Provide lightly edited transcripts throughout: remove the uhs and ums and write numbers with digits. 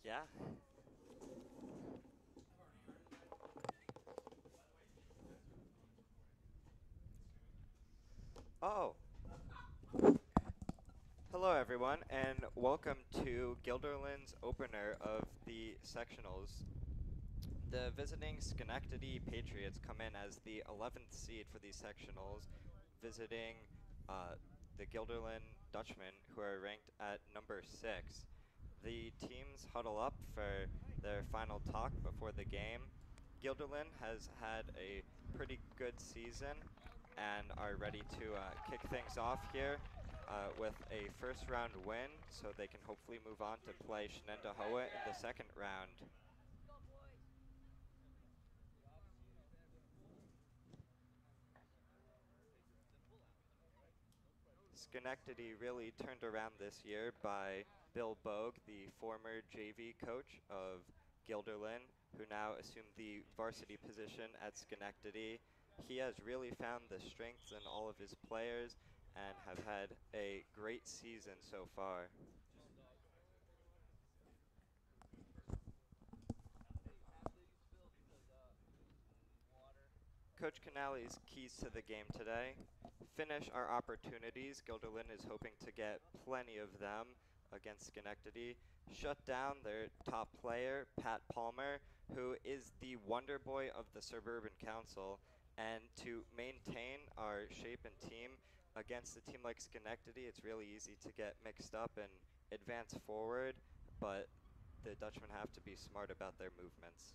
Yeah. Oh, hello everyone, and welcome to Guilderland's opener of the sectionals. The visiting Schenectady Patriots come in as the 11th seed for these sectionals, visiting uh, the Guilderland Dutchmen, who are ranked at number 6. The teams huddle up for their final talk before the game. Guilderland has had a pretty good season and are ready to kick things off here with a first round win, so they can hopefully move on to play Shenendehowa in the second round. Schenectady really turned around this year by Bill Bogue, the former JV coach of Guilderland, who now assumed the varsity position at Schenectady. He has really found the strengths in all of his players and have had a great season so far. Coach Canale's keys to the game today: finish our opportunities. Guilderland is hoping to get plenty of them against Schenectady. Shut down their top player, Pat Palmer, who is the wonder boy of the Suburban Council. And to maintain our shape and team against a team like Schenectady, it's really easy to get mixed up and advance forward, but the Dutchmen have to be smart about their movements.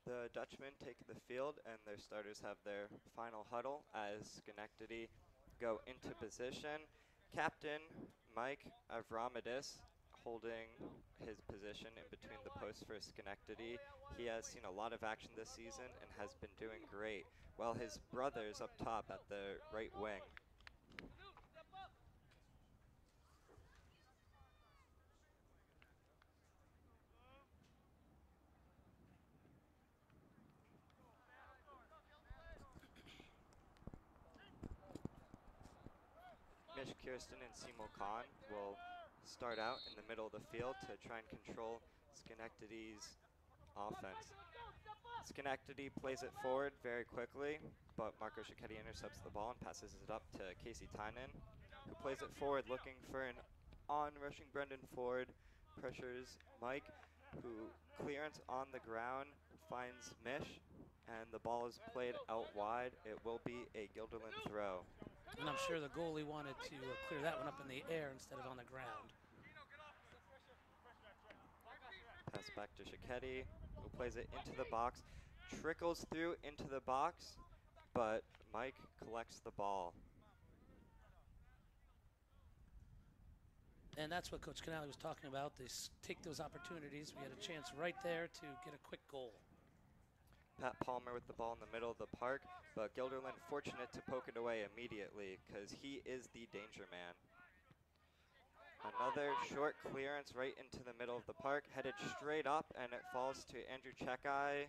The Dutchmen take the field, and their starters have their final huddle as Schenectady go into position. Captain Mike Avramidis holding his position in between the posts for Schenectady. He has seen a lot of action this season and has been doing great, while his brothers up top at the right wing. Mish Kirsten and Seymour Khan will start out in the middle of the field to try and control Schenectady's offense. Schenectady plays it forward very quickly, but Marco Cicchetti intercepts the ball and passes it up to Casey Tynan, who plays it forward looking for an on-rushing Brendan Ford, pressures Mike, who clearance on the ground finds Mish, and the ball is played out wide. It will be a Guilderland throw. And I'm sure the goalie wanted to clear that one up in the air instead of on the ground. Pass back to Cicchetti, who plays it into the box, trickles through into the box, but Mike collects the ball. And that's what Coach Canale was talking about. They take those opportunities. We had a chance right there to get a quick goal. Pat Palmer with the ball in the middle of the park, but Guilderland fortunate to poke it away immediately because he is the danger man. Another short clearance right into the middle of the park, headed straight up, and it falls to Andrew Chekai.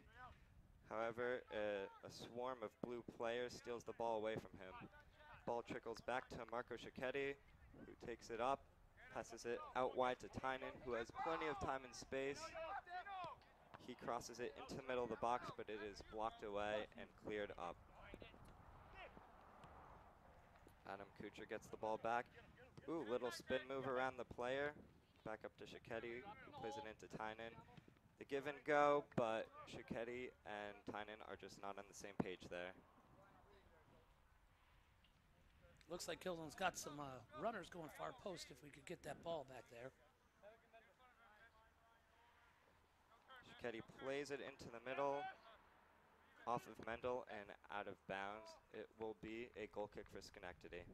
However, a swarm of blue players steals the ball away from him. Ball trickles back to Marco Cicchetti, who takes it up, passes it out wide to Tynan, who has plenty of time and space. He crosses it into the middle of the box, but it is blocked away and cleared up. Adam Kucher gets the ball back. Ooh, little spin move around the player. Back up to Cicchetti, who plays it into Tynan. The give and go, but Cicchetti and Tynan are just not on the same page there. Looks like Kilden's got some runners going far post if we could get that ball back there. Cicchetti plays it into the middle. off of Mendel and out of bounds. It will be a goal kick for Schenectady.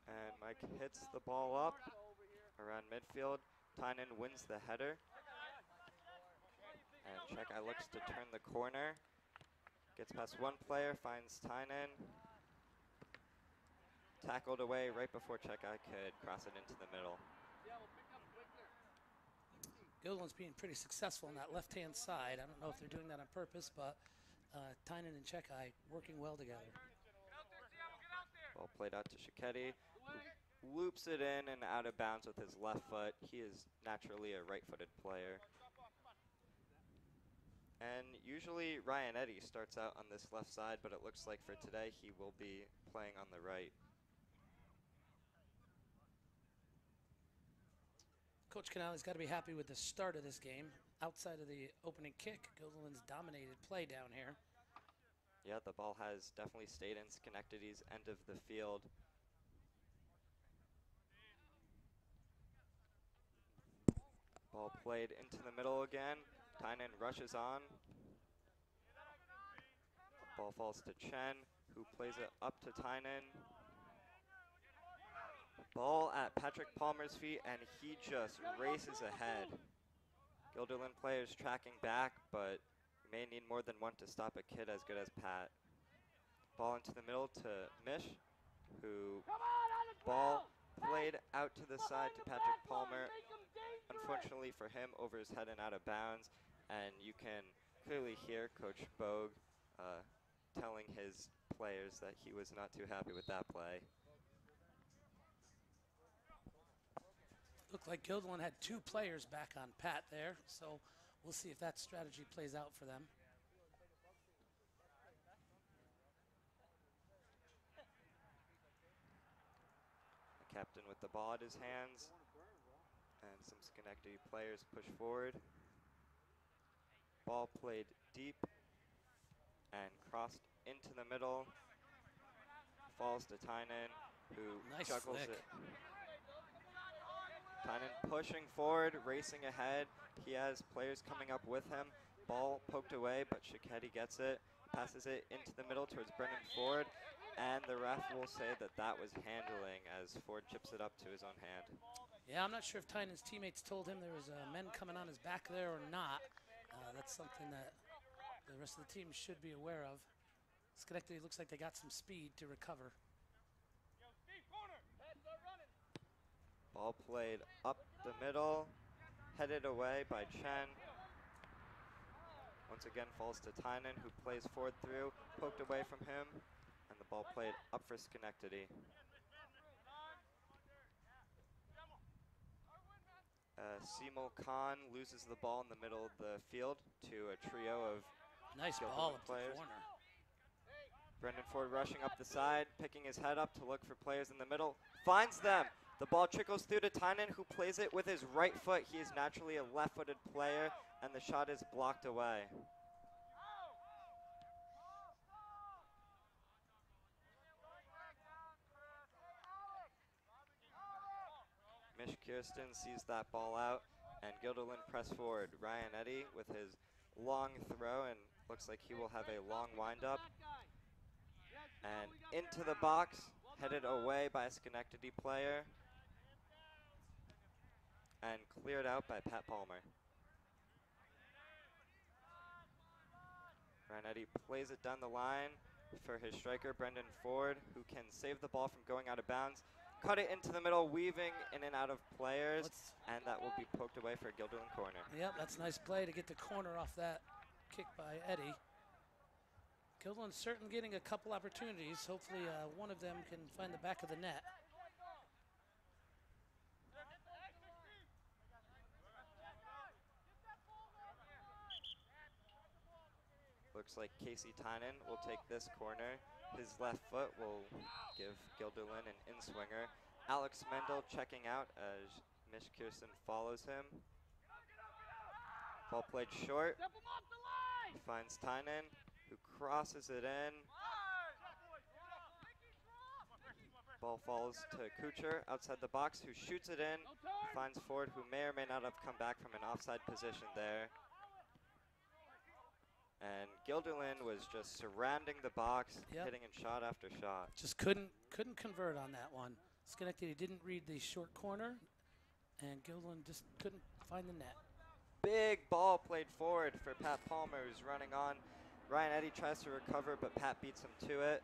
And Mike hits the ball up around midfield. Tynan wins the header. And Chekai looks to turn the corner. Gets past one player, finds Tynan. Tackled away right before Chekai could cross it into the middle. Gilderland's being pretty successful on that left-hand side. I don't know if they're doing that on purpose, but Tynan and Chekai working well together. Ball played out to Shiketti, who loops it in and out of bounds with his left foot. He is naturally a right-footed player. And usually Ryan Eddy starts out on this left side, but it looks like for today he will be playing on the right. Coach Canale's got to be happy with the start of this game. Outside of the opening kick, Gilderland's dominated play down here. Yeah, the ball has definitely stayed in Schenectady's end of the field. Ball played into the middle again. Tynan rushes on. Ball falls to Chen, who plays it up to Tynan. Ball at Patrick Palmer's feet, and he just races ahead. Guilderland players tracking back, but may need more than one to stop a kid as good as Pat. Ball into the middle to Mish, who ball played out to the side to Patrick Palmer. Unfortunately for him, over his head and out of bounds, and you can clearly hear Coach Bogue telling his players that he was not too happy with that play. Looked like Gilderland had two players back on Pat there, so we'll see if that strategy plays out for them. The captain with the ball at his hands, and some Schenectady players push forward. Ball played deep and crossed into the middle. Falls to Tynan, who Nice juggles flick. it. Tynan pushing forward, racing ahead. He has players coming up with him. Ball poked away, but Shiketti gets it, passes it into the middle towards Brendan Ford, and the ref will say that that was handling as Ford chips it up to his own hand. Yeah, I'm not sure if Tynan's teammates told him there was men coming on his back there or not. That's something that the rest of the team should be aware of. Schenectady looks like they got some speed to recover. Ball played up the middle, headed away by Chen. Once again falls to Tynan, who plays Ford through, poked away from him, and the ball played up for Schenectady. Simul Khan loses the ball in the middle of the field to a trio of Nice Guilderland ball up players. the corner. Brendan Ford rushing up the side, picking his head up to look for players in the middle. Finds them. The ball trickles through to Tynan, who plays it with his right foot. He is naturally a left-footed player, and the shot is blocked away. Mish Kirsten sees that ball out, and Guilderland press forward. Ryan Eddy with his long throw, and looks like he will have a long windup. And into the box, headed away by a Schenectady player, and cleared out by Pat Palmer. Ryan Eddy plays it down the line for his striker, Brendan Ford, who can save the ball from going out of bounds. Cut it into the middle, weaving in and out of players, and that will be poked away for a Guilderland corner. Yep, that's a nice play to get the corner off that kick by Eddy. Guilderland's certainly getting a couple opportunities. Hopefully one of them can find the back of the net. Looks like Casey Tynan will take this corner. His left foot will give Guilderland an in-swinger. Alex Mendel checking out as Mish Kirsten follows him. Ball played short. He finds Tynan, who crosses it in. Ball falls to Kucher outside the box, who shoots it in, finds Ford, who may or may not have come back from an offside position there. And Guilderland was just surrounding the box, hitting in shot after shot. Just couldn't convert on that one. Schenectady didn't read the short corner, and Guilderland just couldn't find the net. Big ball played forward for Pat Palmer, who's running on. Ryan Eddy tries to recover, but Pat beats him to it.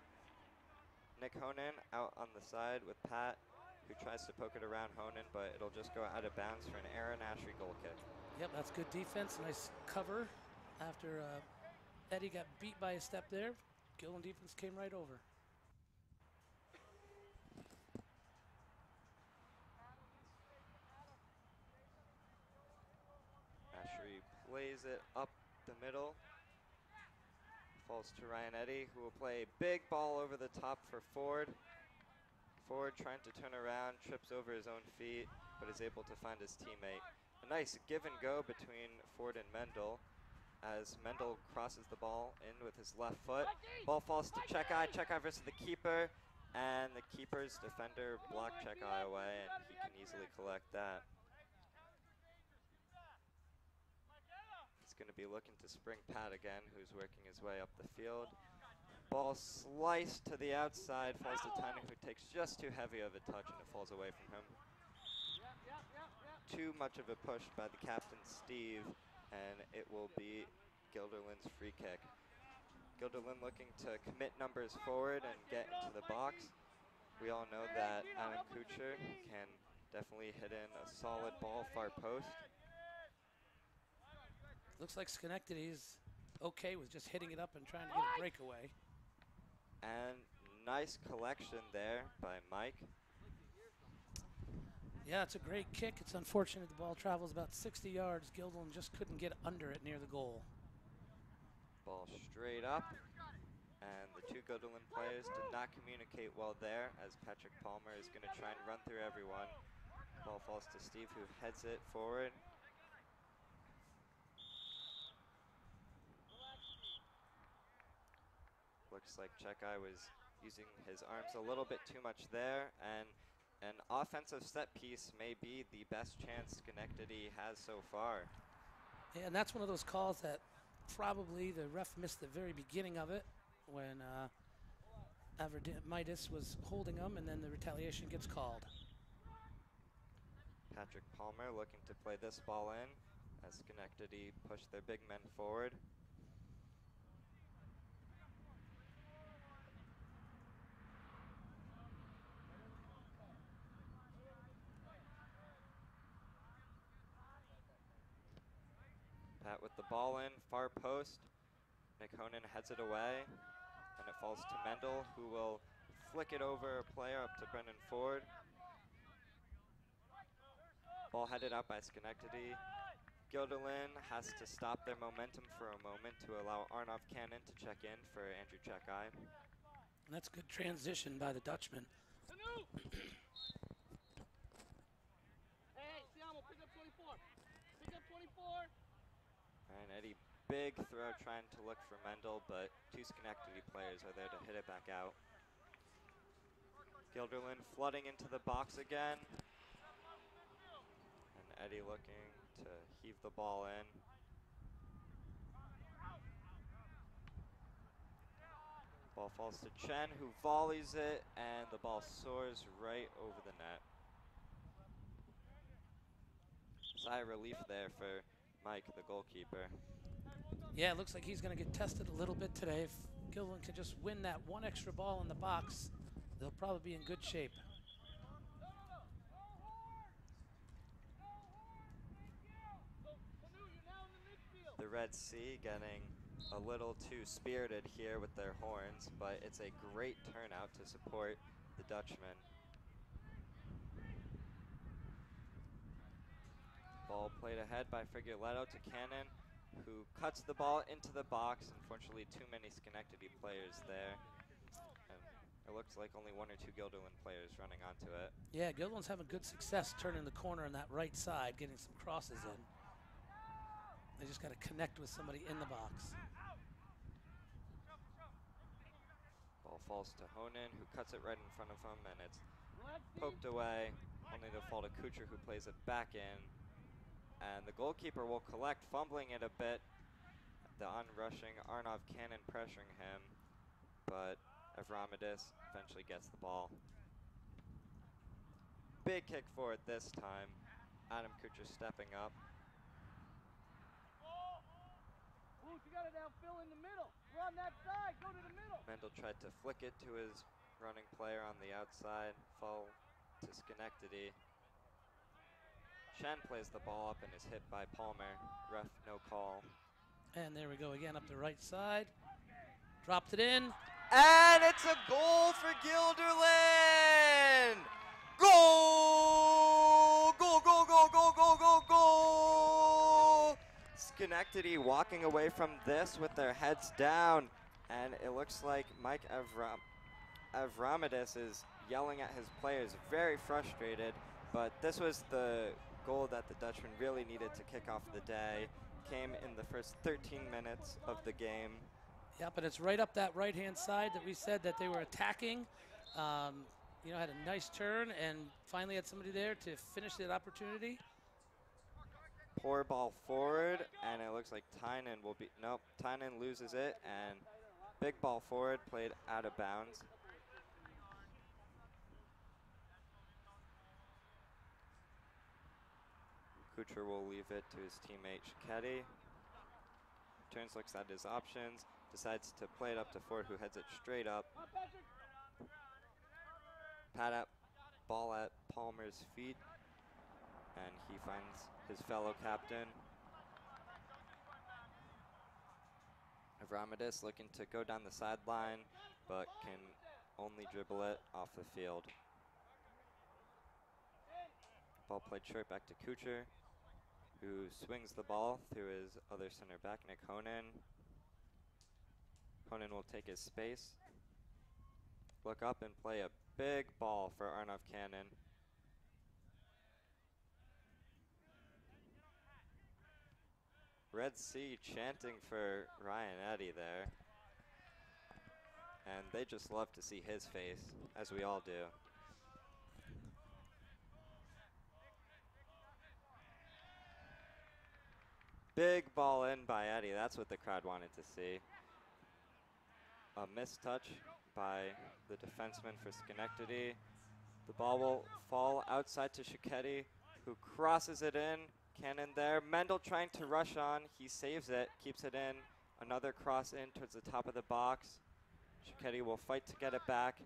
Nick Honan out on the side with Pat, who tries to poke it around Honan, but it'll just go out of bounds for an Aaron Ashry goal kick. Yep, that's good defense. Nice cover after Eddy got beat by a step there. Guilderland defense came right over. Ashry plays it up the middle. Falls to Ryan Eddy, who will play a big ball over the top for Ford. Ford trying to turn around, trips over his own feet, but is able to find his teammate. A nice give and go between Ford and Mendel, as Mendel crosses the ball in with his left foot. Ball falls to Checkeye. Checkeye versus the keeper, and the keeper's defender blocked Checkeye away, and he can easily collect that. He's going to be looking to spring Pat again, who's working his way up the field. Ball sliced to the outside, falls to Tynan, who takes just too heavy of a touch, and it falls away from him. Too much of a push by the captain, Steve, and it will be Guilderland's free kick. Guilderland looking to commit numbers forward and get into the box. We all know that Adam Kucher can definitely hit in a solid ball far post. Looks like Schenectady's okay with just hitting it up and trying to get a breakaway. And nice collection there by Mike. Yeah, it's a great kick. It's unfortunate the ball travels about 60 yards. Guilderland just couldn't get under it near the goal. Ball straight up, and the two Guilderland players did not communicate well there, as Patrick Palmer is going to try and run through everyone. Ball falls to Steve, who heads it forward. Looks like Checkeye was using his arms a little bit too much there, and an offensive set piece may be the best chance Schenectady has so far. Yeah, and that's one of those calls that probably the ref missed the very beginning of it when Midas was holding him, and then the retaliation gets called. Patrick Palmer looking to play this ball in as Schenectady push their big men forward. Pat with the ball in, far post. Nick Honan heads it away, and it falls to Mendel, who will flick it over a player up to Brendan Ford. Ball headed out by Schenectady. Guilderland has to stop their momentum for a moment to allow Arnov Cannon to check in for Andrew Checkeye. And that's a good transition by the Dutchman. And Eddie, big throw trying to look for Mendel, but two Schenectady players are there to hit it back out. Guilderland flooding into the box again. And Eddie looking to heave the ball in. Ball falls to Chen, who volleys it, and the ball soars right over the net. Sigh of relief there for Mike, the goalkeeper. Yeah, it looks like he's going to get tested a little bit today. If Guilderland can just win that one extra ball in the box, they'll probably be in good shape. The Red Sea getting a little too spirited here with their horns, but it's a great turnout to support the Dutchman. Ball played ahead by Frigueletto to Cannon, who cuts the ball into the box. Unfortunately, too many Schenectady players there. And it looks like only one or two Guilderland players running onto it. Yeah, Guilderland's having good success turning the corner on that right side, getting some crosses in. They just got to connect with somebody in the box. Ball falls to Honan, who cuts it right in front of him, and it's poked away, only to fall to Kucher, who plays it back in. And the goalkeeper will collect, fumbling it a bit. The onrushing Arnov Cannon pressuring him, but Avramidis eventually gets the ball. Big kick for it this time. Adam Kucher stepping up. You got it now, Phil, in the middle. We're on that side. Go to the middle. Mendel tried to flick it to his running player on the outside. Fall to Schenectady. Shen plays the ball up and is hit by Palmer. Ref, no call. And there we go again up the right side. Dropped it in. And it's a goal for Guilderland! Goal! Goal, goal, goal, goal, goal, goal, goal! Schenectady walking away from this with their heads down. And it looks like Mike Avramidis is yelling at his players, very frustrated. But this was the goal that the Dutchman really needed to kick off the day. Came in the first 13 minutes of the game. Yep, and it's right up that right-hand side that we said that they were attacking. Had a nice turn and finally had somebody there to finish that opportunity. Poor ball forward, and it looks like Tynan will be, nope, Tynan loses it, and big ball forward played out of bounds. Kucher will leave it to his teammate Shiketi. Turns, looks at his options, decides to play it up to Ford, who heads it straight up. Pat up, ball at Palmer's feet, and he finds his fellow captain. Avramidis looking to go down the sideline, but can only dribble it off the field. Ball played short back to Kucher, who swings the ball through his other center back, Nick Honan. Honan will take his space, look up and play a big ball for Arnov Cannon. Red Sea chanting for Ryan Eddy there. And they just love to see his face, as we all do. Big ball in by Eddy. That's what the crowd wanted to see. A missed touch by the defenseman for Schenectady. The ball will fall outside to Shiketi, who crosses it in. Cannon there. Mendel trying to rush on. He saves it, keeps it in. Another cross in towards the top of the box. Shiketi will fight to get it back.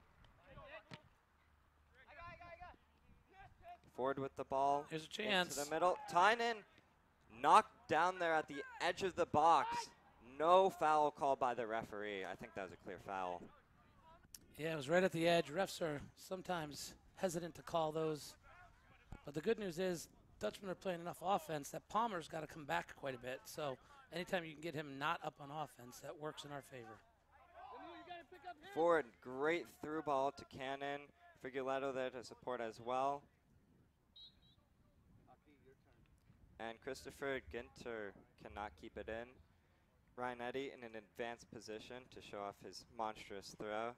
Ford with the ball. Here's a chance. Into the middle. Tynan knocked down there at the edge of the box. No foul called by the referee. I think that was a clear foul. Yeah, it was right at the edge. Refs are sometimes hesitant to call those. But the good news is Dutchmen are playing enough offense that Palmer's got to come back quite a bit. So anytime you can get him not up on offense, that works in our favor. Ford, great through ball to Cannon. Figueletto there to support as well. And Christopher Ginter cannot keep it in. Ryan Eddy in an advanced position to show off his monstrous throw.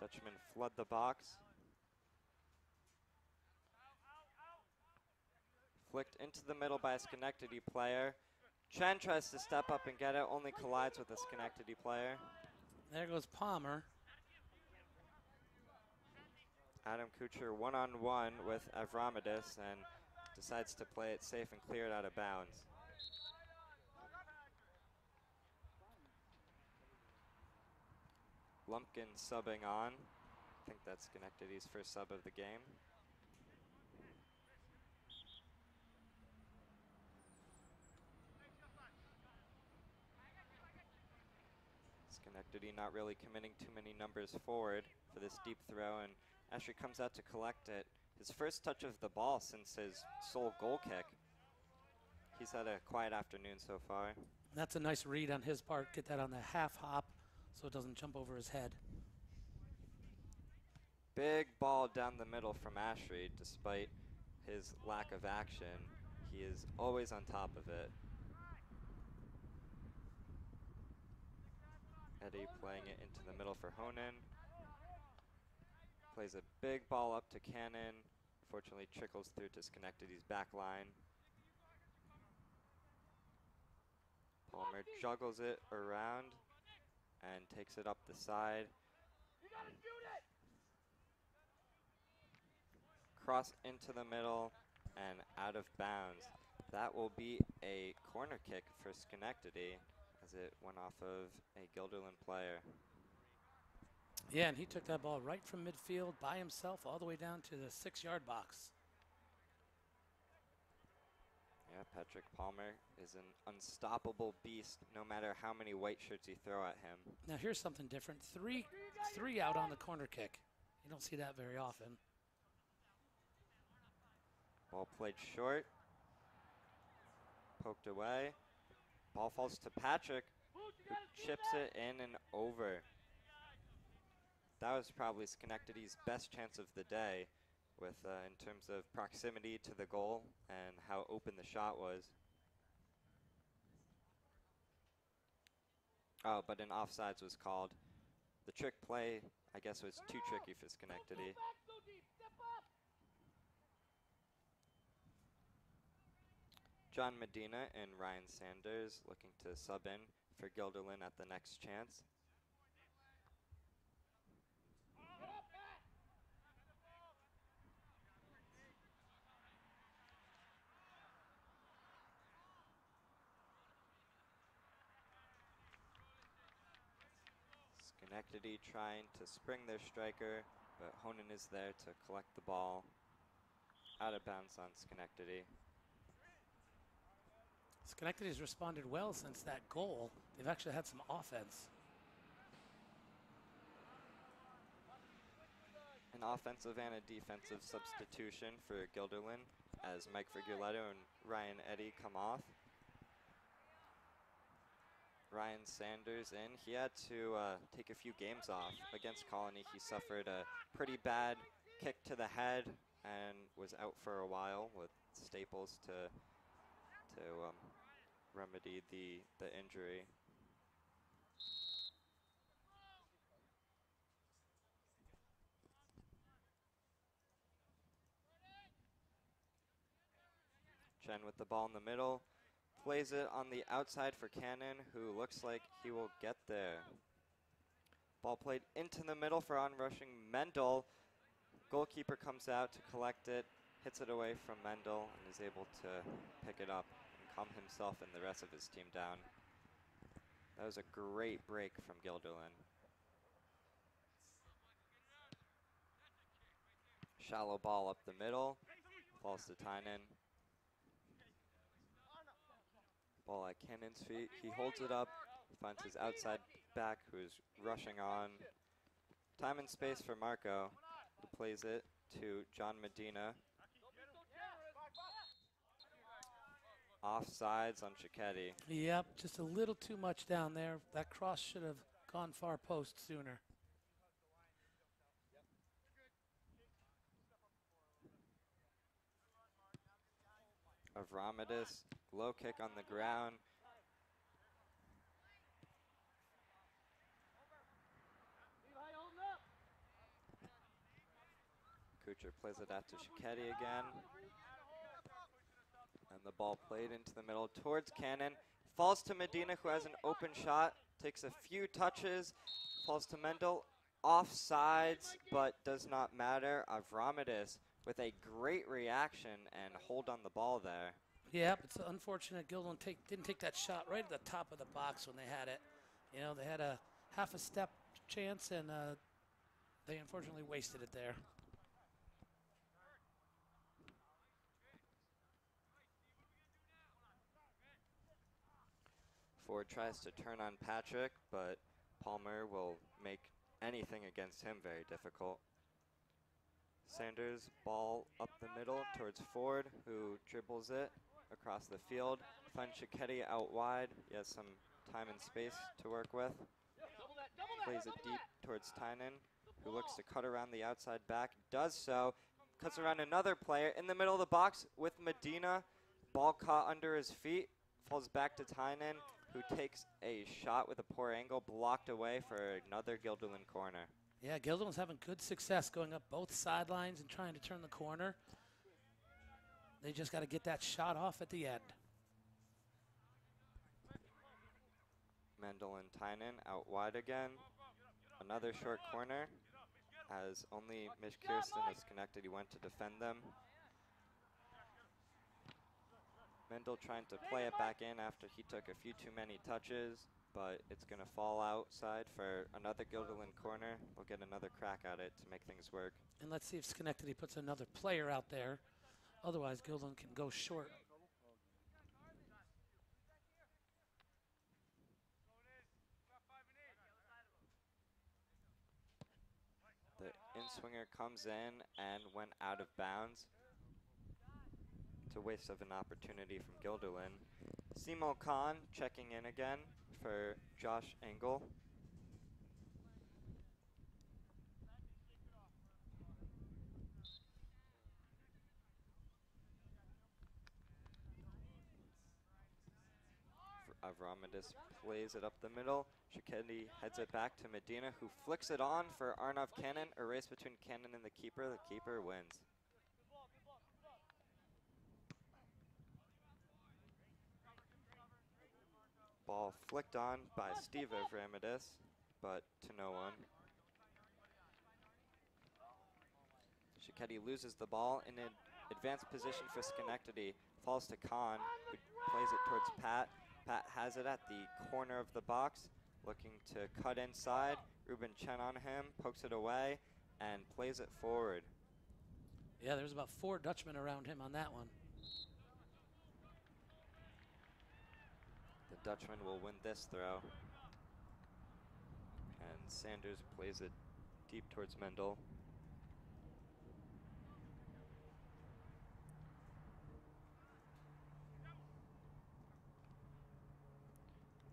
Dutchmen flood the box. Flicked into the middle by a Schenectady player. Chen tries to step up and get it, only collides with a Schenectady player. There goes Palmer. Adam Kucher one-on-one with Avramidis and decides to play it safe and clear it out of bounds. Lumpkin subbing on. I think that's Schenectady's first sub of the game. Schenectady not really committing too many numbers forward for this deep throw, and Ashley comes out to collect it. His first touch of the ball since his sole goal kick. He's had a quiet afternoon so far. That's a nice read on his part. Get that on the half hop so it doesn't jump over his head. Big ball down the middle from Ashley. Despite his lack of action, he is always on top of it. Eddie playing it into the middle for Honan. Plays a big ball up to Cannon. Fortunately, trickles through to Schenectady's back line. Palmer juggles it around and takes it up the side. Cross into the middle and out of bounds. That will be a corner kick for Schenectady as it went off of a Guilderland player. Yeah, and he took that ball right from midfield by himself all the way down to the 6-yard box. Yeah, Patrick Palmer is an unstoppable beast no matter how many white shirts you throw at him. Now here's something different. Three out on the corner kick. You don't see that very often. Ball played short. Poked away. Ball falls to Patrick, who chips it in and over. That was probably Schenectady's best chance of the day with in terms of proximity to the goal and how open the shot was. Oh, but an offsides was called. The trick play, I guess, was too tricky for Schenectady. John Medina and Ryan Sanders looking to sub in for Guilderland at the next chance. Schenectady trying to spring their striker, but Honan is there to collect the ball. Out of bounds on Schenectady. Schenectady's responded well since that goal. They've actually had some offense. An offensive and a defensive substitution for Guilderland as Mike Figueletto and Ryan Eddy come off. Ryan Sanders in. He had to take a few games off. Against Colony, he suffered a pretty bad kick to the head and was out for a while with staples to remedy the injury. Chen with the ball in the middle. Plays it on the outside for Cannon, who looks like he will get there. Ball played into the middle for onrushing Mendel. Goalkeeper comes out to collect it, hits it away from Mendel, and is able to pick it up and calm himself and the rest of his team down. That was a great break from Guilderland. Shallow ball up the middle, falls to Tynan. Ball at Cannon's feet. He holds it up, finds his outside back who's rushing on. Time and space for Marco, who plays it to John Medina. Offsides on Cicchetti. Yep, just a little too much down there. That cross should have gone far post sooner. Avramidis, low kick on the ground. Kuchar plays it out to Cicchetti again. And the ball played into the middle towards Cannon. Falls to Medina, who has an open shot. Takes a few touches. Falls to Mendel. Offsides, but does not matter. Avramidis with a great reaction and hold on the ball there. Yeah, it's unfortunate Guilderland didn't take that shot right at the top of the box when they had it. You know, they had a half a step chance and they unfortunately wasted it there. Ford tries to turn on Patrick, but Palmer will make anything against him very difficult. Sanders, ball up the middle towards Ford, who dribbles it across the field. Finds Cicchetti out wide. He has some time and space to work with. Plays it deep towards Tynan, who looks to cut around the outside back. Does so. Cuts around another player in the middle of the box with Medina. Ball caught under his feet. Falls back to Tynan. who takes a shot with a poor angle, blocked away for another Guilderland corner. Yeah, Guilderland's having good success going up both sidelines and trying to turn the corner. They just got to get that shot off at the end. Mendel and Tynan out wide again. Another short corner, as only Mish Kirsten of Schenectady went to defend them. Mendel trying to play it back in after he took a few too many touches, but it's going to fall outside for another Guilderland corner. We'll get another crack at it to make things work. And let's see if Schenectady puts another player out there. Otherwise, Guilderland can go short. The in-swinger comes in and went out of bounds. It's a waste of an opportunity from Guilderland. Simo Khan checking in again for Josh Engel. Avramidis plays it up the middle. Shiketti heads it back to Medina, who flicks it on for Arnav Cannon. A race between Cannon and the keeper. The keeper wins. Ball flicked on by Steve Avramidis, but to no one. Shiketti loses the ball in an advanced position for Schenectady. Falls to Khan, who plays it towards Pat. Pat has it at the corner of the box, looking to cut inside. Ruben Chen on him, pokes it away, and plays it forward. Yeah, there's about 4 Dutchmen around him on that one. The Dutchman will win this throw. And Sanders plays it deep towards Mendel.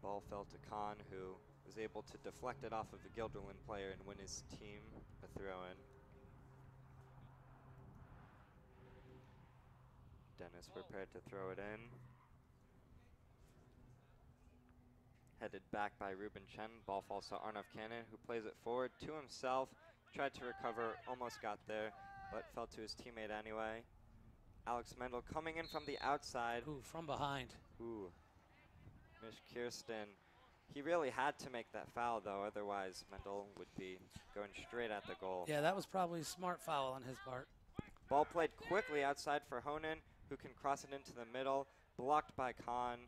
Ball fell to Khan, who was able to deflect it off of the Guilderland player and win his team a throw-in. Dennis prepared to throw it in. Headed back by Ruben Chen. Ball falls to Arnav Cannon, who plays it forward to himself. Tried to recover, almost got there, but fell to his teammate anyway. Alex Mendel coming in from the outside. Ooh, from behind. Ooh. Mish Kirsten. He really had to make that foul, though. Otherwise, Mendel would be going straight at the goal. Yeah, that was probably a smart foul on his part. Ball played quickly outside for Honan, who can cross it into the middle. Blocked by Khan.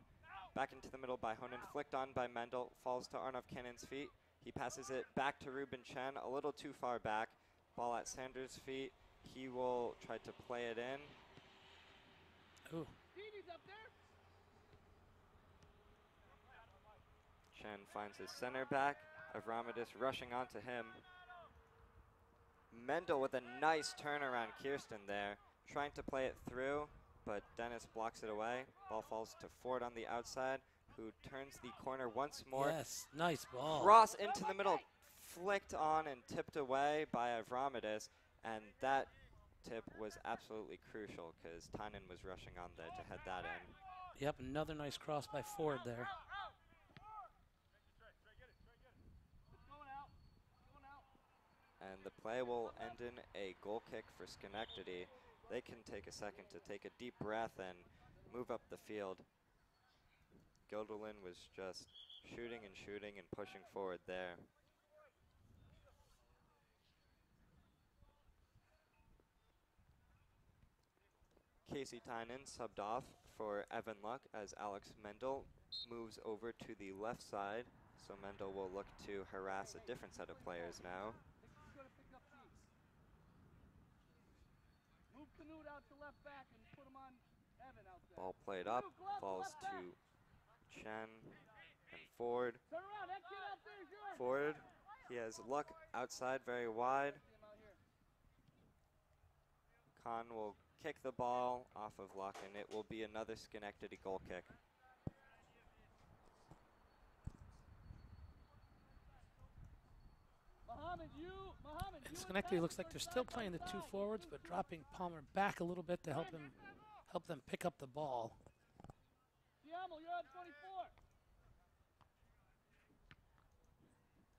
Back into the middle by Honan. Flicked on by Mendel. Falls to Arnav Cannon's feet. He passes it back to Ruben Chen, a little too far back. Ball at Sanders' feet. He will try to play it in. Ooh. Stevie's up there. Chen finds his center back. Avramidis rushing onto him. Mendel with a nice turnaround. Kirsten there, trying to play it through, but Dennis blocks it away. Ball falls to Ford on the outside, who turns the corner once more. Yes, nice ball. Cross into the middle, flicked on and tipped away by Avramidis, and that tip was absolutely crucial because Tynan was rushing on there to head that in. Yep, another nice cross by Ford there. And the play will end in a goal kick for Schenectady. They can take a second to take a deep breath and move up the field. Guilderland was just shooting and pushing forward there. Casey Tynan subbed off for Evan Luck as Alex Mendel moves over to the left side. So Mendel will look to harass a different set of players now. Move Canute out to left back and put him on Evan out there. Ball played up, falls to Chen and Ford. Turn around, that kid out there is yours. Ford, he has Luck outside very wide. Khan will kick the ball off of Luck, and it will be another Schenectady goal kick. And Schenectady looks like they're still playing the 2 forwards, but dropping Palmer back a little bit to help them pick up the ball. Diamo, you're on 24.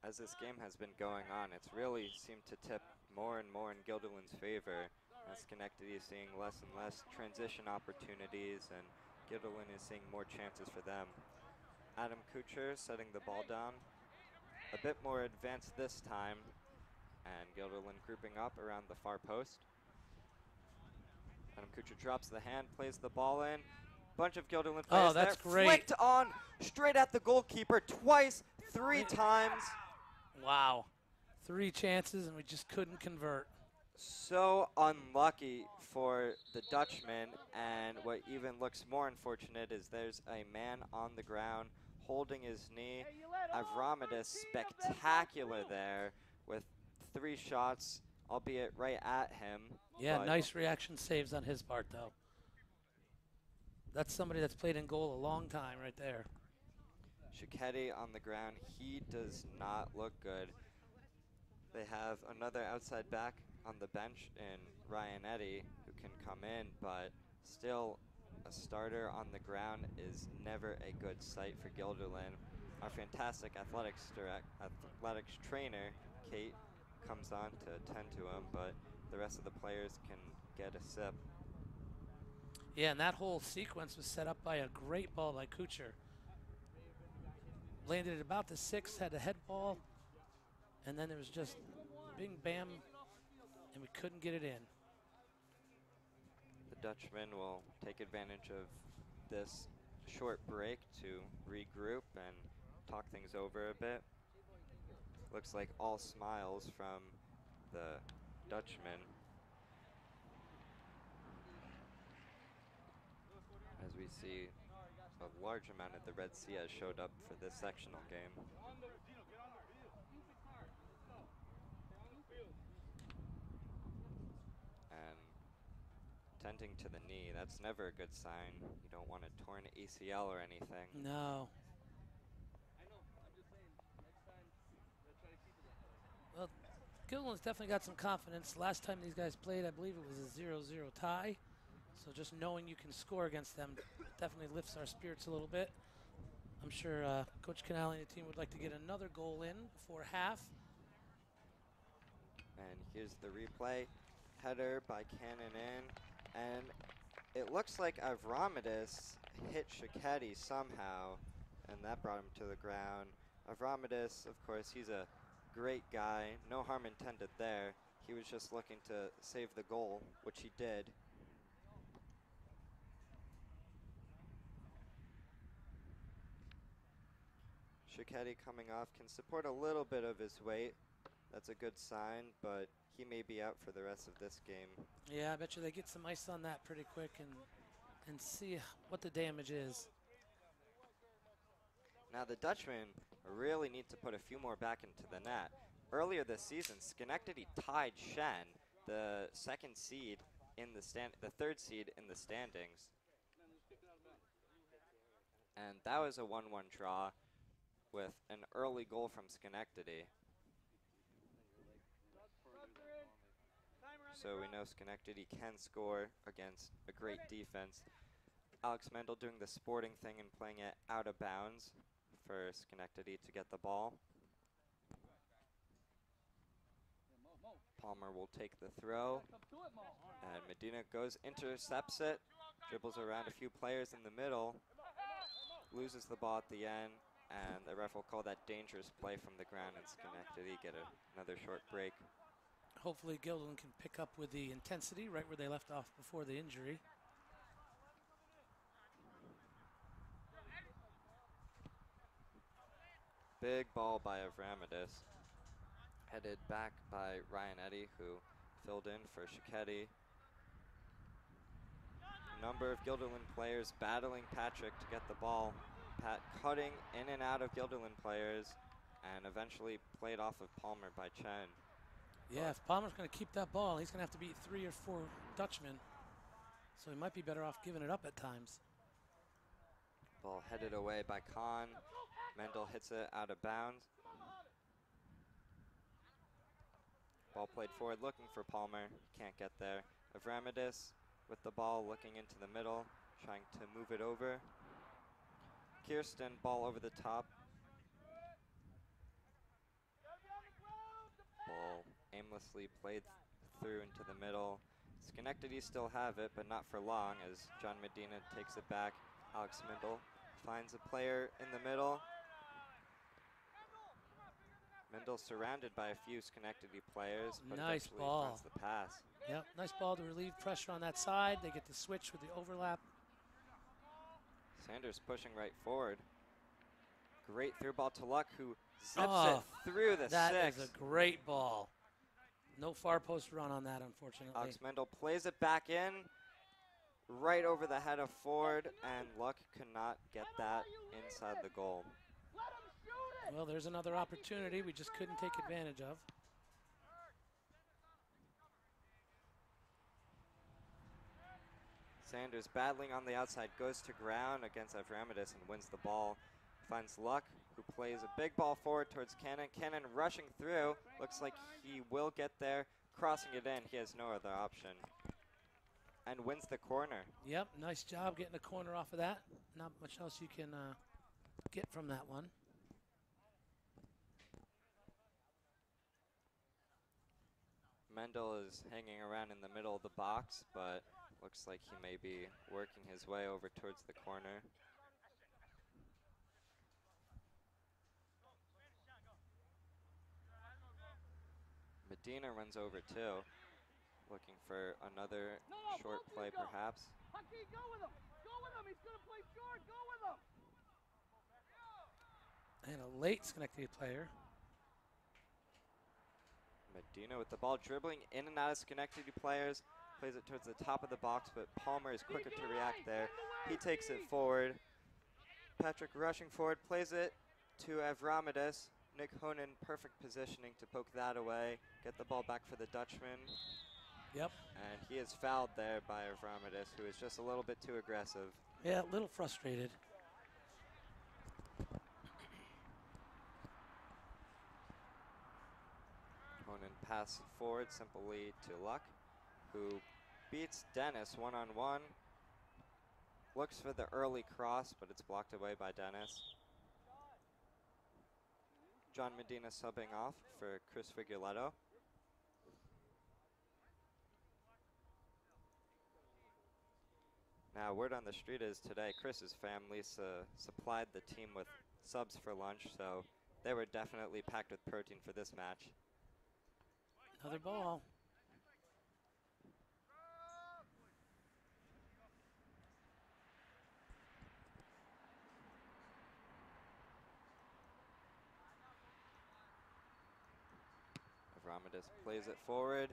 as this game has been going on, it's really seemed to tip more and more in Guilderland's favor, as Schenectady is seeing less and less transition opportunities, and Guilderland is seeing more chances for them. Adam Kucher setting the ball down, a bit more advanced this time, and Guilderland grouping up around the far post. Adam Kucher drops the hand, plays the ball in. Bunch of Guilderland players that's there. great. Flicked on, straight at the goalkeeper, twice, three times. Wow. 3 chances, and we just couldn't convert. So unlucky for the Dutchman, and what even looks more unfortunate is there's a man on the ground holding his knee. Avramidis spectacular there with 3 shots, albeit right at him. Yeah, nice reaction saves on his part, though. That's somebody that's played in goal a long time right there. Shiketti on the ground, he does not look good. They have another outside back on the bench in Ryan Eddy who can come in, but still a starter on the ground is never a good sight for Guilderland. Our fantastic athletics trainer, Kate, comes on to attend to him, but the rest of the players can get a sip. Yeah, and that whole sequence was set up by a great ball by Kucher. Landed at about the 6, had a head ball, and then there was just bing, bam, and we couldn't get it in. The Dutchman will take advantage of this short break to regroup and talk things over a bit. Looks like all smiles from the Dutchman, as we see a large amount of the Red Sea has showed up for this sectional game. And tending to the knee, that's never a good sign. You don't want a torn ACL or anything. No. Well, Guilderland's definitely got some confidence. Last time these guys played, I believe it was a 0-0 tie. So just knowing you can score against them definitely lifts our spirits a little bit. I'm sure Coach Canali and the team would like to get another goal in before half. And here's the replay. Header by Cannon in. And it looks like Avramidis hit Shiketti somehow, and that brought him to the ground. Avramidis, of course, he's a great guy. No harm intended there. He was just looking to save the goal, which he did. Shiketti coming off can support a little bit of his weight. That's a good sign, but he may be out for the rest of this game. Yeah, I bet you they get some ice on that pretty quick and see what the damage is. Now the Dutchmen really need to put a few more back into the net. Earlier this season, Schenectady tied Shen, the second seed in the third seed in the standings. And that was a 1-1 draw with an early goal from Schenectady. So we know Schenectady can score against a great defense. Alex Mendel doing the sporting thing and playing it out of bounds for Schenectady to get the ball. Palmer will take the throw, and Medina intercepts it, dribbles around a few players in the middle, loses the ball at the end, and the ref will call that dangerous play from the ground, and Schenectady get another short break. Hopefully Guilderland can pick up with the intensity right where they left off before the injury. Big ball by Avramidis, headed back by Ryan Eddy, who filled in for Shiketti. A number of Guilderland players battling Patrick to get the ball. Pat cutting in and out of Guilderland players, and eventually played off of Palmer by Chen. Yeah, if Palmer's going to keep that ball, he's going to have to beat 3 or 4 Dutchmen. So he might be better off giving it up at times. Ball headed away by Kahn. Mendel hits it out of bounds. Ball played forward, looking for Palmer. Can't get there. Avramidis with the ball, looking into the middle, trying to move it over. Kirsten, ball over the top. Ball aimlessly played through into the middle. Schenectady still have it, but not for long as John Medina takes it back. Alex Mindel finds a player in the middle. Mindel surrounded by a few Schenectady players, but Nice eventually ball. finds the pass. Yep, nice ball to relieve pressure on that side. They get to switch with the overlap. Sanders pushing right forward. Great through ball to Luck, who zips Oh, it through the that six. is a great ball. No far post run on that, unfortunately. Alex Mendel plays it back in, right over the head of Ford, and Luck could not get that inside the goal. Well, there's another opportunity we just couldn't take advantage of. Sanders battling on the outside, goes to ground against Avramidis and wins the ball. Finds Luck, who plays a big ball forward towards Cannon. Cannon rushing through, looks like he will get there, crossing it in. He has no other option. And wins the corner. Yep, nice job getting the corner off of that. Not much else you can get from that one. Mendel is hanging around in the middle of the box, but looks like he may be working his way over towards the corner. Medina runs over too, looking for another short play perhaps. Haki, go with him! Go with him! He's gonna play short! Go with him! And a late Schenectady player. Medina with the ball, dribbling in and out of Schenectady players, plays it towards the top of the box, but Palmer is quicker to react there. He takes it forward. Patrick rushing forward, plays it to Avramidis. Nick Honan, perfect positioning to poke that away, get the ball back for the Dutchman. Yep. And he is fouled there by Avramidis, who is just a little bit too aggressive. Yeah, a little frustrated. Honan passes forward simply to Luck, who beats Dennis one-on-one. Looks for the early cross, but it's blocked away by Dennis. John Medina subbing off for Chris Figueletto. Now, word on the street is today Chris's family supplied the team with subs for lunch, so they were definitely packed with protein for this match. Another ball. Avramidis plays it forward.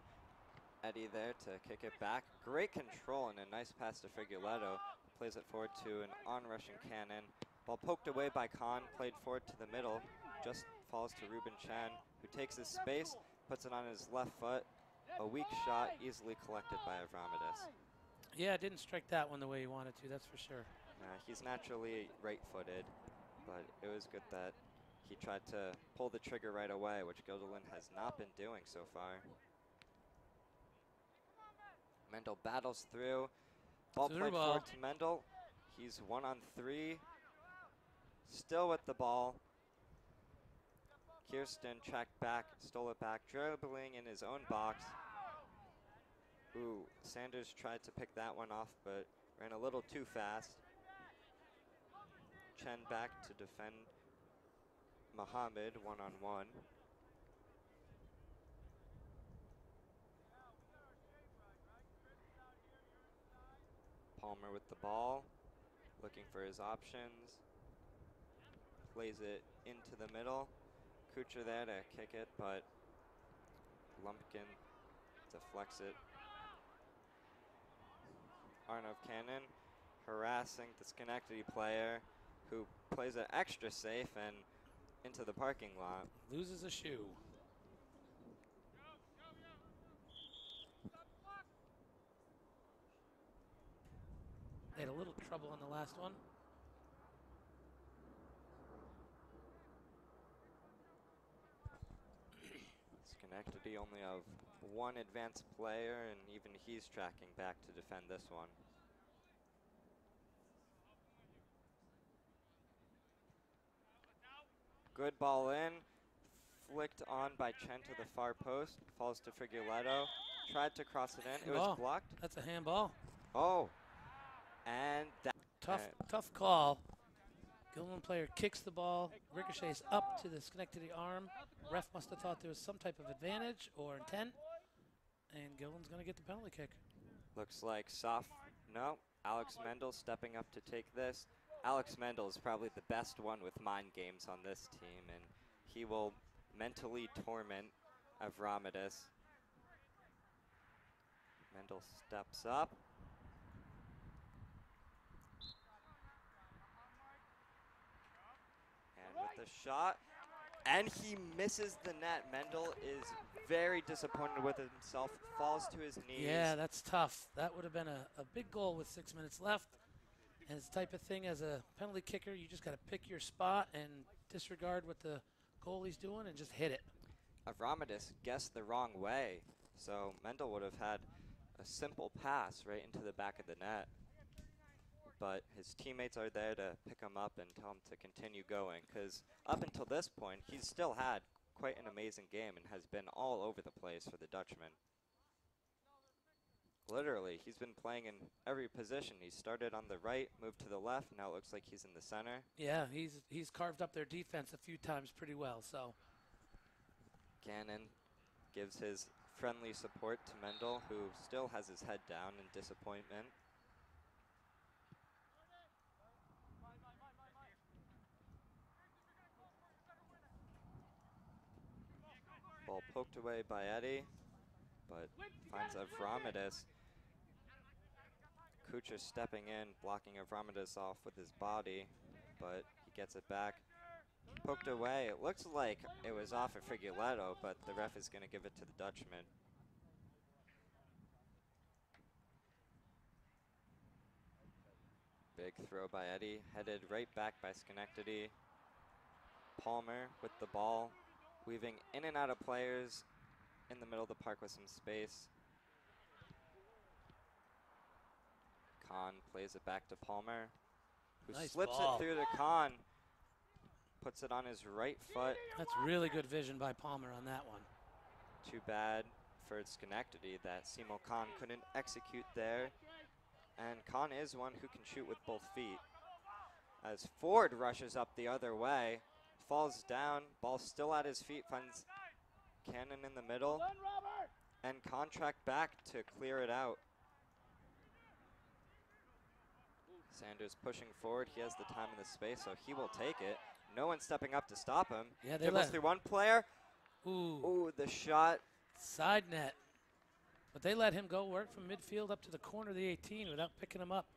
Eddie there to kick it back. Great control and a nice pass to Figueletto. Plays it forward to an on-rushing Cannon. Ball poked away by Khan, played forward to the middle. Just falls to Ruben Chen, who takes his space, puts it on his left foot. A weak shot, easily collected by Avramidis. Yeah, didn't strike that one the way he wanted to, that's for sure. He's naturally right-footed, but it was good that he tried to pull the trigger right away, which Guilderland has not been doing so far. Mendel battles through. Ball played forward to Mendel. He's 1-on-3. Still with the ball. Kirsten tracked back, stole it back, dribbling in his own box. Ooh, Sanders tried to pick that one off, but ran a little too fast. Chen back to defend Muhammad one-on-one. Palmer with the ball, looking for his options. Plays it into the middle. Kucher there to kick it, but Lumpkin deflects it. Arnav Cannon harassing the Schenectady player, who plays it extra safe and into the parking lot. Loses a shoe. They had a little trouble on the last one. Schenectady only have one advanced player, and even he's tracking back to defend this one. Good ball in. flicked on by Chen to the far post. Falls to Figueredo. Tried to cross it in. It was Ball. blocked. That's a handball. Oh. And that. Tough call. Gilderland player kicks the ball, ricochets up to the Schenectady arm. Ref must have thought there was some type of advantage or intent, and Gilden's going to get the penalty kick. Looks like soft. No, Alex Mendel stepping up to take this. Alex Mendel is probably the best one with mind games on this team, and he will mentally torment Avramidis. Mendel steps up. And with the shot, and he misses the net. Mendel is very disappointed with himself, falls to his knees. Yeah, that's tough. That would have been a big goal with 6 minutes left. And it's the type of thing, as a penalty kicker, you just got to pick your spot and disregard what the goalie's doing and just hit it. Avramidis guessed the wrong way, so Mendel would have had a simple pass right into the back of the net. But his teammates are there to pick him up and tell him to continue going, because up until this point, he's still had quite an amazing game and has been all over the place for the Dutchman. Literally, he's been playing in every position. He started on the right, moved to the left, now it looks like he's in the center. Yeah, he's carved up their defense a few times pretty well. So Gannon gives his friendly support to Mendel, who still has his head down in disappointment. Ball poked away by Eddie, but finds Avramidis. Kucha stepping in, blocking Avramidis off with his body, but he gets it back. Poked away. It looks like it was off of Figueredo, but the ref is going to give it to the Dutchman. Big throw by Eddie, headed right back by Schenectady. Palmer with the ball, weaving in and out of players in the middle of the park with some space. Kahn plays it back to Palmer, who Nice slips ball. it through to Kahn, puts it on his right foot. that's really good vision by Palmer on that one. Too bad for Schenectady that Simo Kahn couldn't execute there. And Kahn is one who can shoot with both feet. As Ford rushes up the other way, falls down, ball still at his feet, finds Cannon in the middle, and contract back to clear it out. Sanders pushing forward, he has the time and the space, so he will take it. No one stepping up to stop him. Yeah, they Dribbles let. through one player. Ooh, Ooh, the shot. side net. But they let him go work from midfield up to the corner of the 18 without picking him up.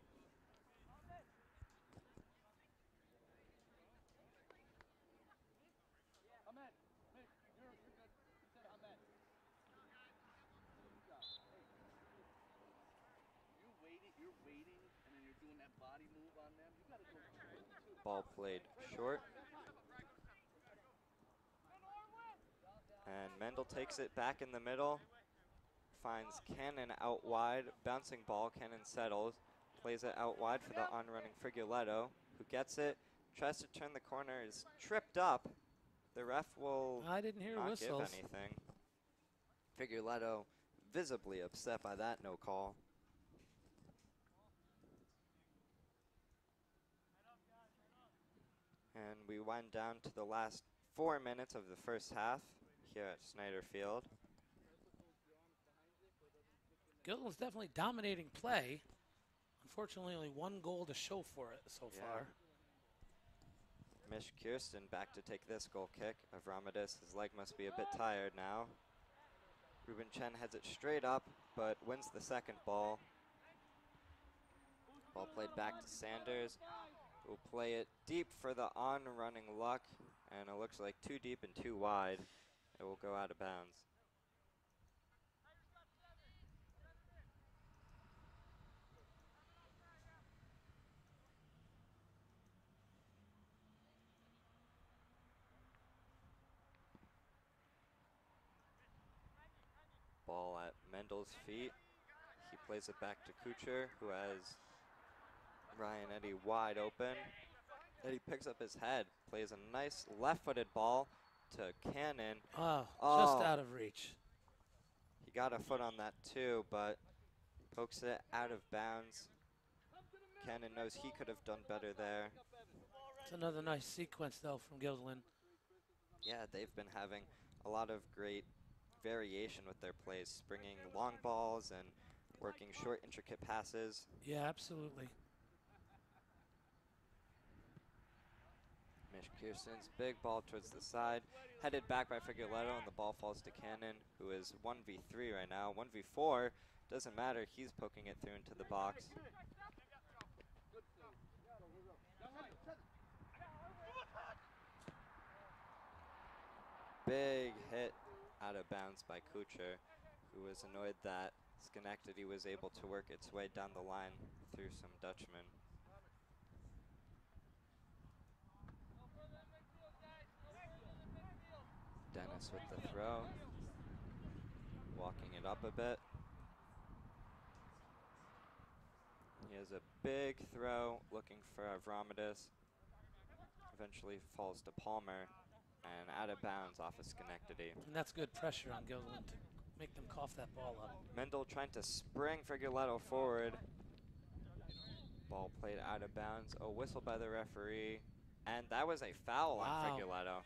Ahmed, Mick, you're good. He said Ahmed. Good job. Hey. You're waiting, and then you're doing that body move on them. You gotta go too. Ball played short. And Mendel takes it back in the middle. Finds Cannon out wide. Bouncing ball. Cannon settles. Plays it out wide for the on-running Figueredo, who gets it. Tries to turn the corner. Is tripped up. The ref will I didn't hear not whistles. give anything. Figueredo visibly upset by that no call. And we wind down to the last 4 minutes of the first half here at Snyder Field. Gilden's definitely dominating play. Unfortunately, only one goal to show for it so Yeah. far. Mish Kirsten back to take this goal kick. Avramidis, his leg must be a bit tired now. Ruben Chen heads it straight up, but wins the second ball. Ball played back to Sanders, who will play it deep for the on-running Luck, and it looks like too deep and too wide. It will go out of bounds. Ball at Mendel's feet. He plays it back to Kucher, who has Ryan Eddy wide open. Eddy picks up his head, plays a nice left-footed ball, to Cannon. Oh, just Oh, out of reach. he got a foot on that too, but pokes it out of bounds. Cannon knows he could have done better there. It's another nice sequence, though, from Gilderland. Yeah, they've been having a lot of great variation with their plays, springing long balls and working short, intricate passes. Yeah, absolutely. Mish Kirsten's big ball towards the side, headed back by Figueroa, and the ball falls to Cannon, who is 1v3 right now. 1v4, doesn't matter, he's poking it through into the box. Big hit out of bounds by Kucher, who was annoyed that Schenectady was able to work its way down the line through some Dutchmen. Dennis with the throw, walking it up a bit. He has a big throw, looking for Avramidis. Eventually falls to Palmer, and out of bounds off of Schenectady. And that's good pressure on Gilderland to make them cough that ball up. Mendel trying to spring Frigioletto forward. Ball played out of bounds. A whistle by the referee. And that was a foul on Frigioletto.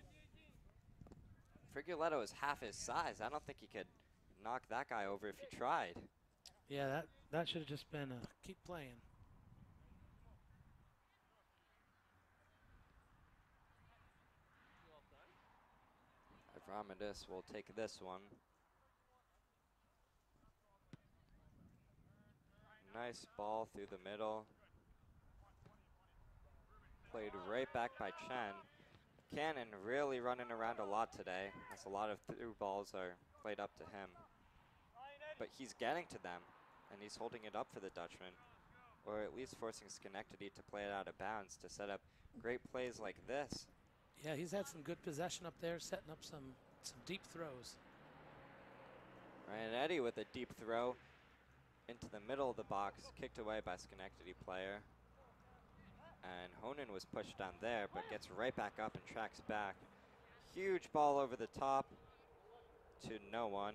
Frigioletto is half his size. I don't think he could knock that guy over if he tried. Yeah, that should have just been keep playing. Avramidis will take this one. Nice ball through the middle. Played right back by Chen. Cannon really running around a lot today, as a lot of through balls are played up to him. But he's getting to them, and he's holding it up for the Dutchman, or at least forcing Schenectady to play it out of bounds to set up great plays like this. Yeah, he's had some good possession up there, setting up some deep throws. Ryan Eddy with a deep throw into the middle of the box, kicked away by Schenectady player. And Honan was pushed down there, but gets right back up and tracks back. Huge ball over the top to no one.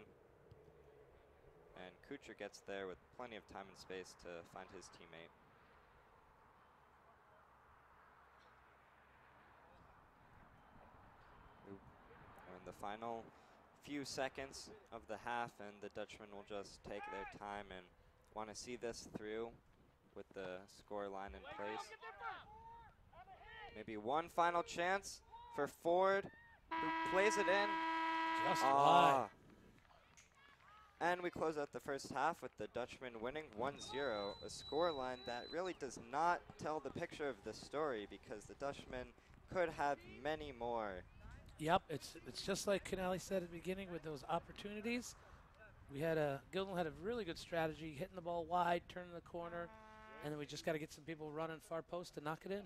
And Kucher gets there with plenty of time and space to find his teammate. We're in the final few seconds of the half, and the Dutchmen will just take their time and want to see this through with the score line in place. Maybe one final chance for Ford, who plays it in. Just wide. And we close out the first half with the Dutchmen winning 1-0, a score line that really does not tell the picture of the story, because the Dutchmen could have many more. Yep, it's just like Canale said at the beginning with those opportunities. Gilderland had a really good strategy, hitting the ball wide, turning the corner, and then we just got to get some people running far post to knock it in.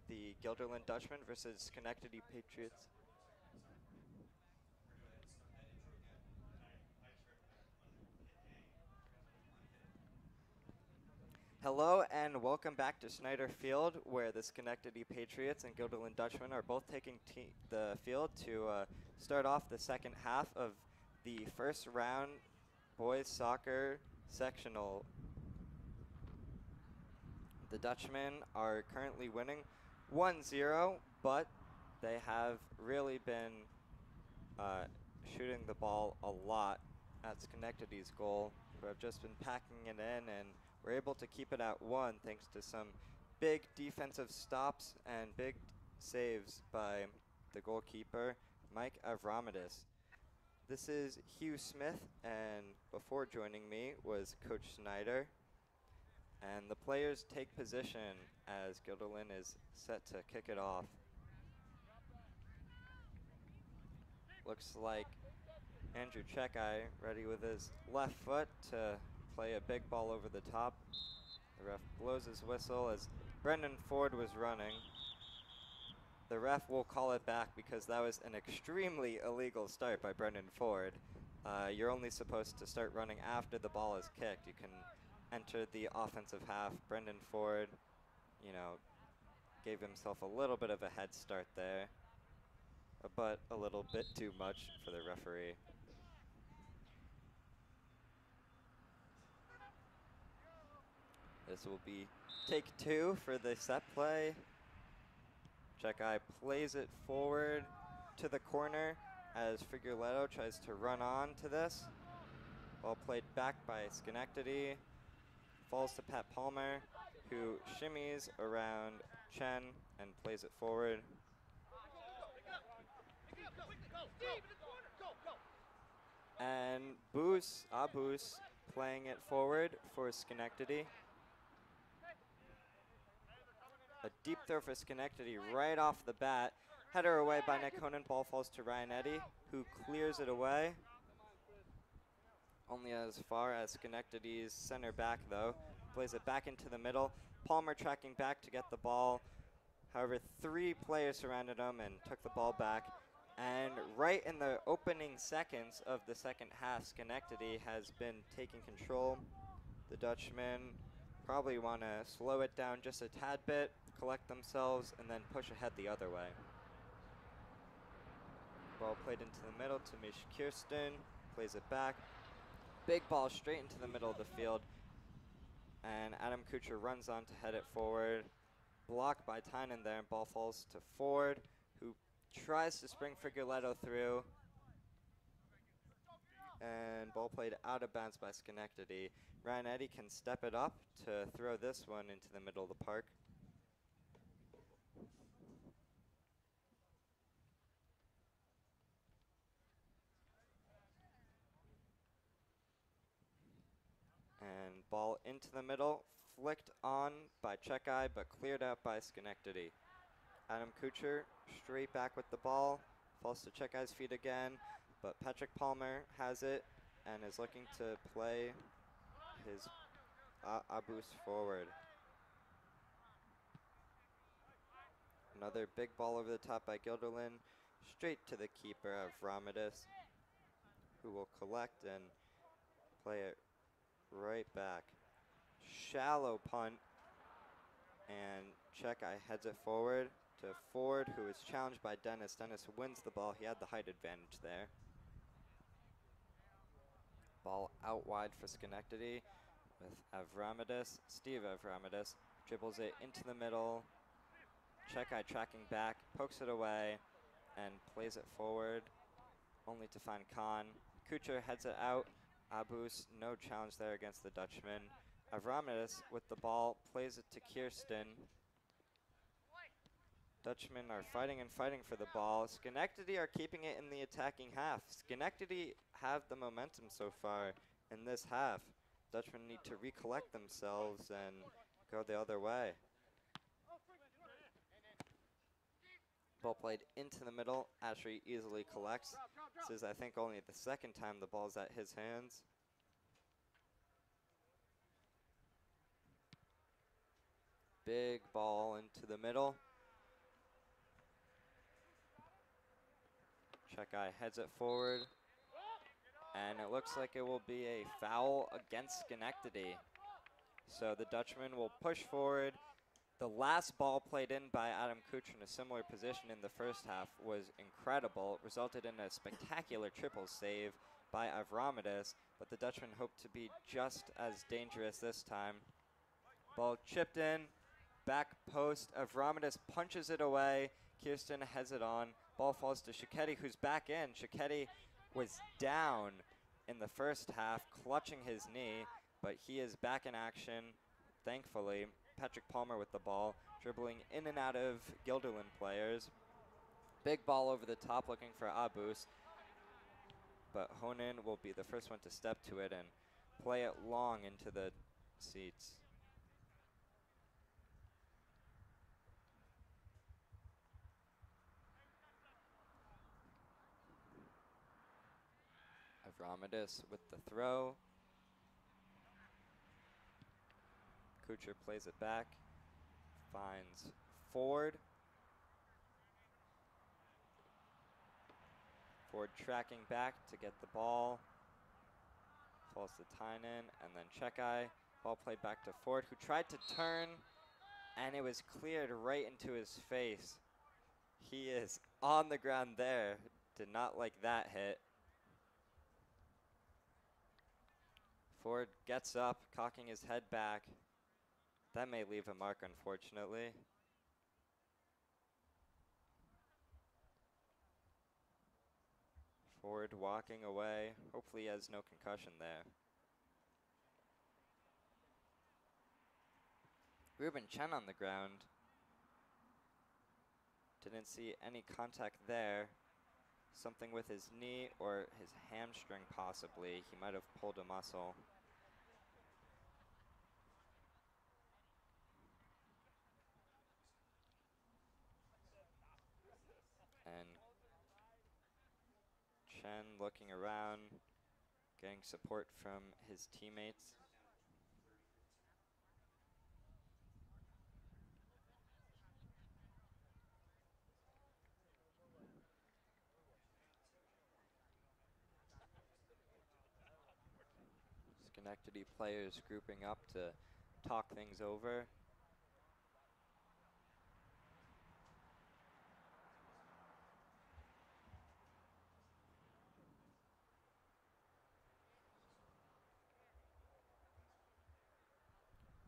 the Guilderland Dutchmen versus Schenectady Patriots. Hello and welcome back to Snyder Field, where the Schenectady Patriots and Guilderland Dutchmen are both taking the field to start off the second half of the first round boys soccer sectional. The Dutchmen are currently winning 1-0, but they have really been shooting the ball a lot at Schenectady's goal, who have just been packing it in, and were able to keep it at 1 thanks to some big defensive stops and big saves by the goalkeeper, Mike Avramidis. This is Hugh Smith, and before joining me was Coach Snyder. And the players take position as Guilderland is set to kick it off. Looks like Andrew Checkeye ready with his left foot to play a big ball over the top. The ref blows his whistle as Brendan Ford was running. The ref will call it back because that was an extremely illegal start by Brendan Ford. You're only supposed to start running after the ball is kicked. You can enter the offensive half. Brendan Ford, gave himself a little bit of a head start there, but a little bit too much for the referee. This will be take 2 for the set play. Checkeye plays it forward to the corner as Figueroa tries to run on to this. Ball played back by Schenectady. Falls to Pat Palmer, who shimmies around Chen and plays it forward. And Abus playing it forward for Schenectady. A deep throw for Schenectady right off the bat. Header away by Nick Honan. Ball falls to Ryan Eddy, who clears it away. Only as far as Schenectady's center back, though. Plays it back into the middle. Palmer tracking back to get the ball. However, 3 players surrounded him and took the ball back. And right in the opening seconds of the second half, Schenectady has been taking control. The Dutchmen probably want to slow it down just a tad bit, collect themselves, and then push ahead the other way. Ball played into the middle to Mish Kirsten. Plays it back. Big ball straight into the middle of the field. And Adam Kuchar runs on to head it forward. Blocked by Tynan there, and ball falls to Ford, who tries to spring Figueroa through. And ball played out of bounds by Schenectady. Ryan Eddy can step it up to throw this one into the middle of the park. And ball into the middle, flicked on by Checkeye, but cleared out by Schenectady. Adam Kuchar straight back with the ball, falls to Checkeye's feet again, but Patrick Palmer has it and is looking to play his Abus forward. Another big ball over the top by Guilderland, straight to the keeper of Ramidis, who will collect and play it right back. Shallow punt, and Checkeye heads it forward to Ford, who is challenged by Dennis. Dennis wins the ball. He had the height advantage there. Ball out wide for Schenectady with Avramidis. Steve Avramidis dribbles it into the middle. Checkeye tracking back, pokes it away, and plays it forward, only to find Khan. Kuchar heads it out. Abus, no challenge there against the Dutchman. Avramidis with the ball, plays it to Kirsten. Dutchmen are fighting and fighting for the ball. Schenectady are keeping it in the attacking half. Schenectady have the momentum so far in this half. Dutchmen need to recollect themselves and go the other way. Ball played into the middle. Ashley easily collects. This is, I think, only the second time the ball's at his hands. Big ball into the middle. Checkeye heads it forward, and it looks like it will be a foul against Schenectady. So the Dutchman will push forward. The last ball played in by Adam Kucher in a similar position in the first half was incredible. It resulted in a spectacular triple save by Avramidis, but the Dutchman hoped to be just as dangerous this time. Ball chipped in, back post. Avramidis punches it away. Kirsten heads it on. Ball falls to Shiketti, who's back in. Shiketti was down in the first half, clutching his knee, but he is back in action, thankfully. Patrick Palmer with the ball, dribbling in and out of Guilderland players. Big ball over the top, looking for Abus, but Honan will be the first one to step to it and play it long into the seats. Avramidis with the throw. Kucher plays it back, finds Ford. Ford tracking back to get the ball. Falls to Tynan, and then Checkeye. Ball played back to Ford, who tried to turn, and it was cleared right into his face. He is on the ground there. Did not like that hit. Ford gets up, cocking his head back. That may leave a mark, unfortunately. Ford walking away. Hopefully he has no concussion there. Ruben Chen on the ground. Didn't see any contact there. Something with his knee or his hamstring possibly. He might have pulled a muscle. And Chen looking around, getting support from his teammates. Schenectady players grouping up to talk things over.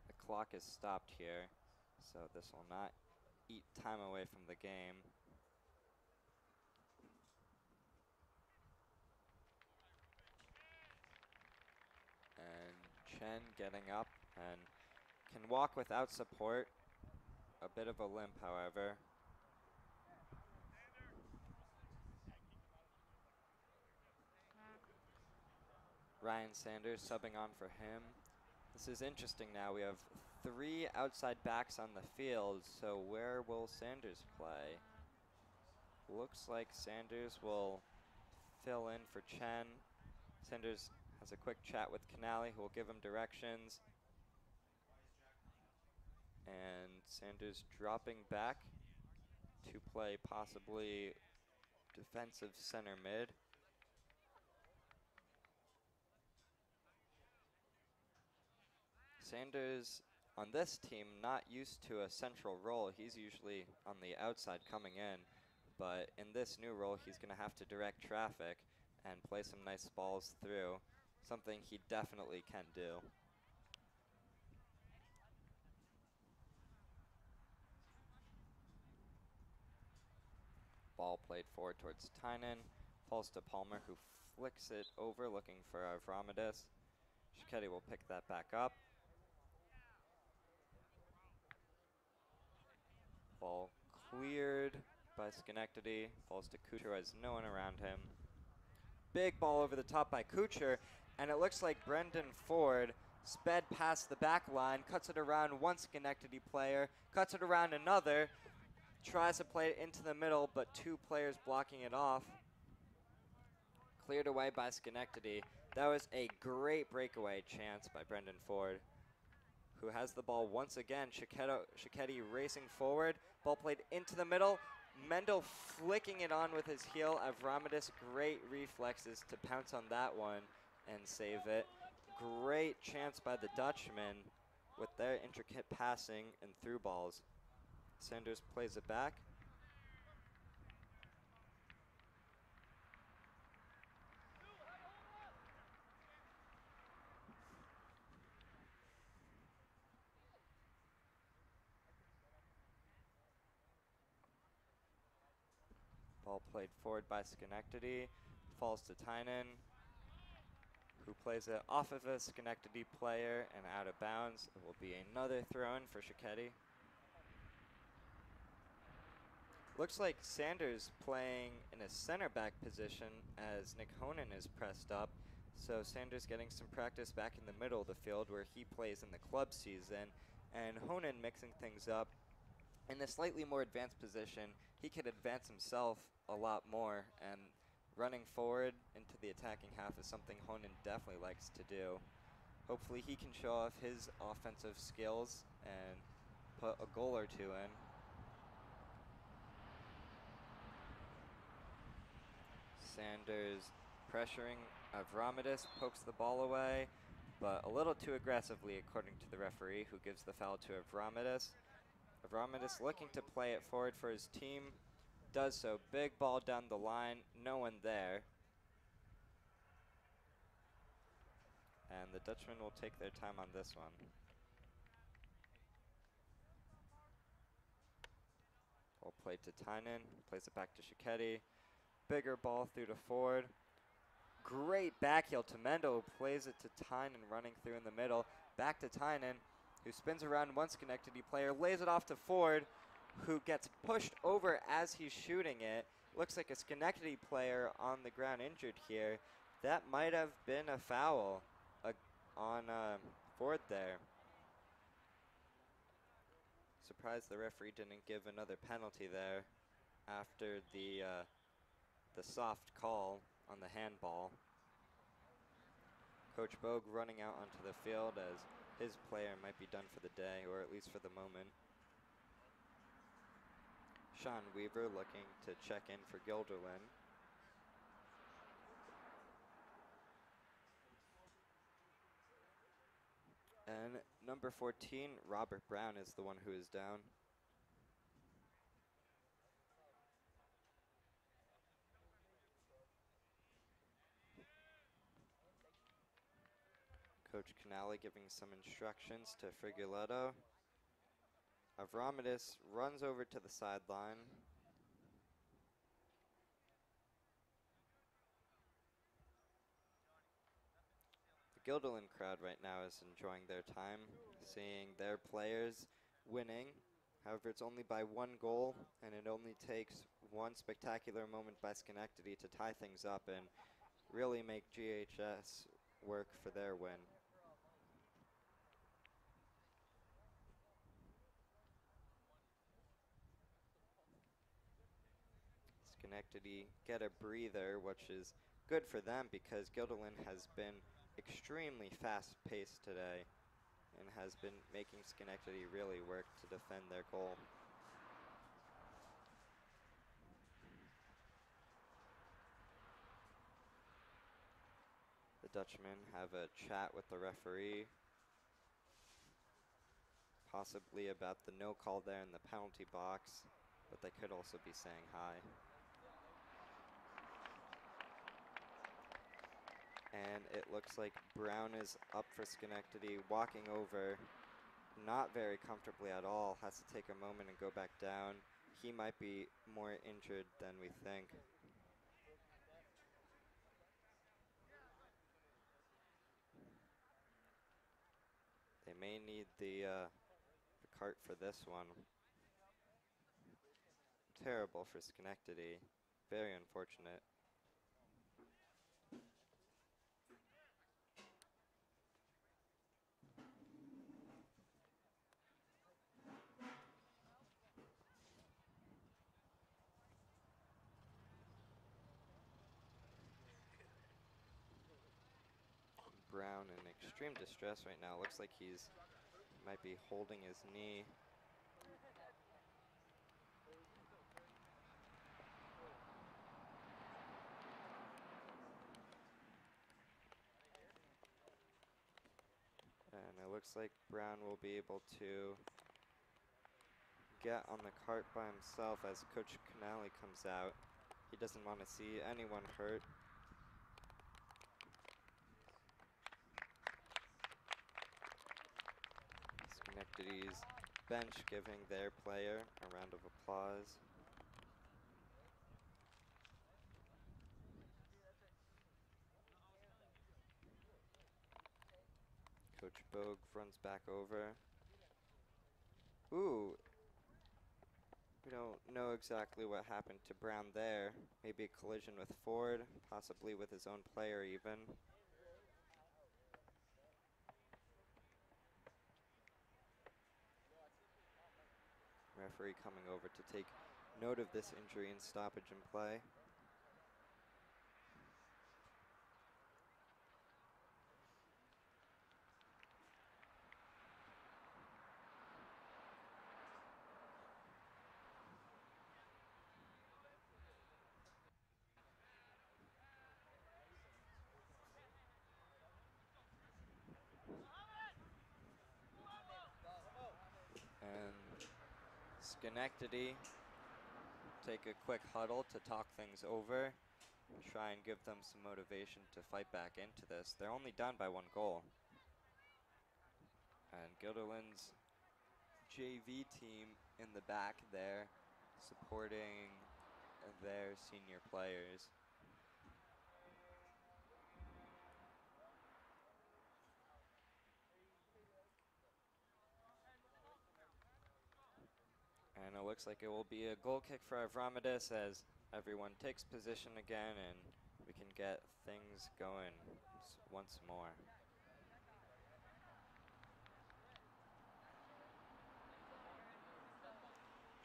The clock is stopped here, so this will not eat time away from the game. And Chen getting up and can walk without support. A bit of a limp, however. Ryan Sanders subbing on for him. This is interesting now. We have 3 outside backs on the field, so where will Sanders play? Looks like Sanders will fill in for Chen. Sanders has a quick chat with Canali, who will give him directions. And Sanders dropping back to play possibly defensive center mid. Sanders on this team not used to a central role. He's usually on the outside coming in, but in this new role he's going to have to direct traffic and play some nice balls through, something he definitely can do. Ball played forward towards Tynan, falls to Palmer, who flicks it over looking for Avramidis. Shiketti will pick that back up. Ball cleared by Schenectady, falls to Kucher, who has no one around him. Big ball over the top by Kucher, and it looks like Brendan Ford sped past the back line, cuts it around one Schenectady player, cuts it around another, tries to play it into the middle, but 2 players blocking it off. Cleared away by Schenectady. That was a great breakaway chance by Brendan Ford, who has the ball once again. Shiketti racing forward. Ball played into the middle. Mendel flicking it on with his heel. Avramidis, great reflexes to pounce on that one and save it. Great chance by the Dutchman with their intricate passing and through balls. Sanders plays it back. Ball played forward by Schenectady. Falls to Tynan, who plays it off of a Schenectady player and out of bounds. It will be another throw-in for Shiketti. Looks like Sanders playing in a center back position as Nick Honan is pressed up. So Sanders getting some practice back in the middle of the field where he plays in the club season. And Honan mixing things up in a slightly more advanced position. He could advance himself a lot more, and running forward into the attacking half is something Honan definitely likes to do. Hopefully he can show off his offensive skills and put a goal or two in. Sanders pressuring Avramidis, pokes the ball away, but a little too aggressively according to the referee, who gives the foul to Avramidis. Avramidis looking to play it forward for his team, does so. Big ball down the line, no one there. And the Dutchmen will take their time on this one. Ball played to Tynan, plays it back to Shiketti. Bigger ball through to Ford. Great back heel to Mendel, who plays it to Tynan running through in the middle. Back to Tynan, who spins around one Schenectady player, lays it off to Ford, who gets pushed over as he's shooting it. Looks like a Schenectady player on the ground injured here. That might have been a foul on Ford there. Surprised the referee didn't give another penalty there after the soft call on the handball. Coach Bogue running out onto the field as his player might be done for the day, or at least for the moment. Sean Weaver looking to check in for Guilderland. And number 14, Robert Brown, is the one who is down. Coach Canale giving some instructions to Friguletto. Avramidis runs over to the sideline. The Guilderland crowd right now is enjoying their time, seeing their players winning. However, it's only by one goal, and it only takes one spectacular moment by Schenectady to tie things up and really make GHS work for their win. Schenectady get a breather, which is good for them because Guilderland has been extremely fast-paced today and has been making Schenectady really work to defend their goal. The Dutchmen have a chat with the referee, possibly about the no call there in the penalty box, but they could also be saying hi. And it looks like Brown is up for Schenectady, walking over, not very comfortably at all, has to take a moment and go back down. He might be more injured than we think. They may need the cart for this one. Terrible for Schenectady, very unfortunate. Brown in extreme distress right now. Looks like he's might be holding his knee. looks like Brown will be able to get on the cart by himself as Coach Canali comes out. He doesn't want to see anyone hurt. Schenectady's bench giving their player a round of applause. Coach Bogue runs back over. Ooh, we don't know exactly what happened to Brown there. Maybe a collision with Ford, possibly with his own player even. Referee coming over to take note of this injury and stoppage in play. And Schenectady take a quick huddle to talk things over, try and give them some motivation to fight back into this. They're only down by 1 goal. And Guilderland's JV team in the back there supporting their senior players. And it looks like it will be a goal kick for Avramidis as everyone takes position again and we can get things going once more.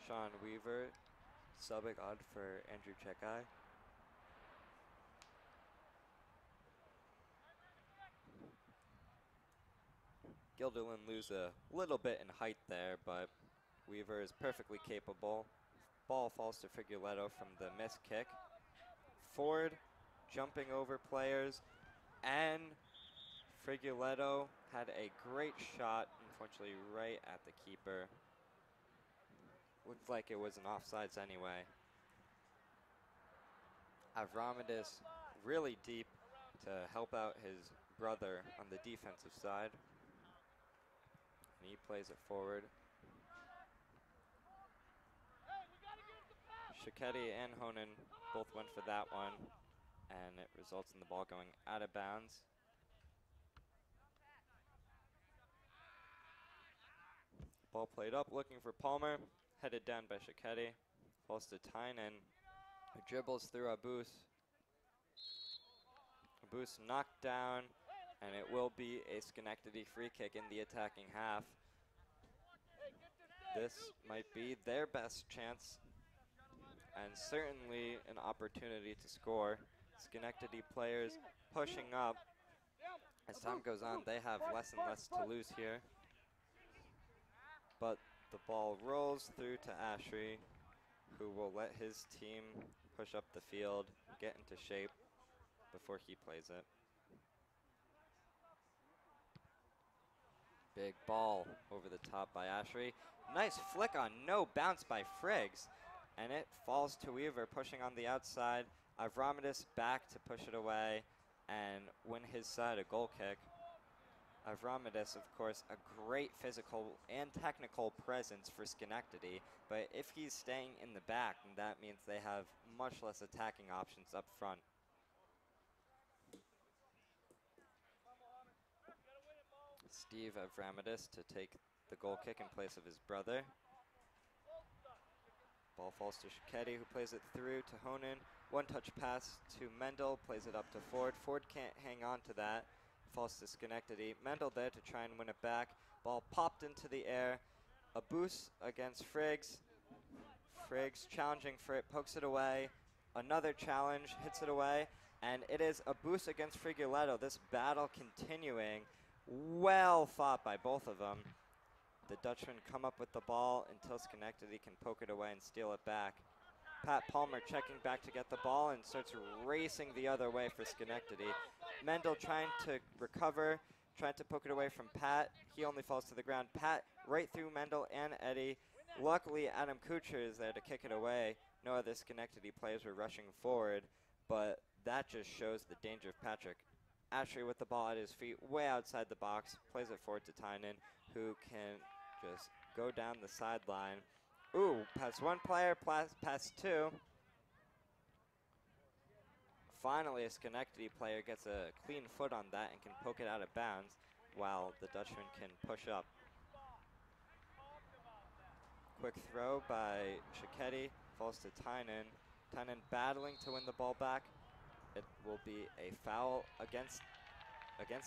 Sean Weaver subbing on for Andrew Chekai. Guilderland lose a little bit in height there, but Weaver is perfectly capable. Ball falls to Frigueletto from the missed kick. Ford jumping over players, and Frigueletto had a great shot, unfortunately right at the keeper. Looked like it was an offsides anyway. Avramidis really deep to help out his brother on the defensive side. And he plays it forward. Shiketti and Honan both went for that one, and it results in the ball going out of bounds. Ball played up, looking for Palmer, headed down by Shiketti. Falls to Tynan, who dribbles through Abus. Abus knocked down, and it will be a Schenectady free kick in the attacking half. This might be their best chance, and certainly an opportunity to score. Schenectady players pushing up. As time goes on, they have less and less to lose here. But the ball rolls through to Ashry, who will let his team push up the field, get into shape before he plays it. Big ball over the top by Ashry. Nice flick on no bounce by Friggs. And it falls to Weaver, pushing on the outside. Avramidis back to push it away and win his side a goal kick. Avramidis, of course, a great physical and technical presence for Schenectady, but if he's staying in the back, then that means they have much less attacking options up front. Steve Avramidis to take the goal kick in place of his brother. Ball falls to Shiketti, who plays it through to Honan. One-touch pass to Mendel, plays it up to Ford. Ford can't hang on to that. Falls to Schenectady. Mendel there to try and win it back. Ball popped into the air. A boost against Friggs. Friggs challenging for it, pokes it away. Another challenge, hits it away. And it is a boost against Frigueletto. This battle continuing. Well fought by both of them. The Dutchmen come up with the ball until Schenectady can poke it away and steal it back. Pat Palmer checking back to get the ball and starts racing the other way for Schenectady. Mendel trying to recover, trying to poke it away from Pat. He only falls to the ground. Pat right through Mendel and Eddie. Luckily, Adam Kucher is there to kick it away. No other Schenectady players were rushing forward, but that just shows the danger of Patrick. Ashley with the ball at his feet, way outside the box, plays it forward to Tynan, who can just go down the sideline. Ooh, pass one player, pass two. Finally, a Schenectady player gets a clean foot on that and can poke it out of bounds, while the Dutchman can push up. Quick throw by Shiketti, falls to Tynan. Tynan battling to win the ball back. It will be a foul against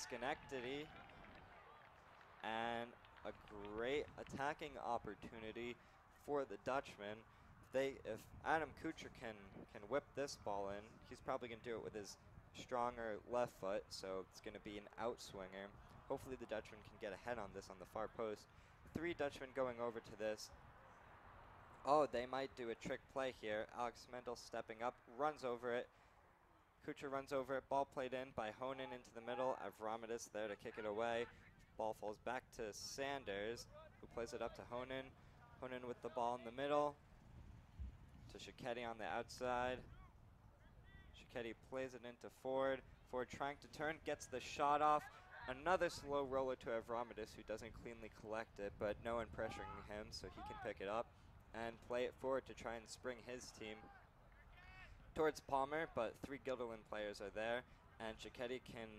Schenectady, and a great attacking opportunity for the Dutchman. If Adam Kucher can whip this ball in, he's probably going to do it with his stronger left foot, so it's going to be an outswinger. Hopefully the Dutchman can get ahead on this on the far post. 3 Dutchmen going over to this. Oh, they might do a trick play here. Alex Mendel stepping up, runs over it. Kucher runs over it, ball played in by Honan into the middle. Avramidis there to kick it away. Ball falls back to Sanders, who plays it up to Honan. Honan with the ball in the middle to Shiketti on the outside. Shiketti plays it into Ford. Ford trying to turn, gets the shot off. Another slow roller to Avramidis, who doesn't cleanly collect it, but no one pressuring him, so he can pick it up and play it forward to try and spring his team towards Palmer, but 3 Guilderland players are there, and Shiketti can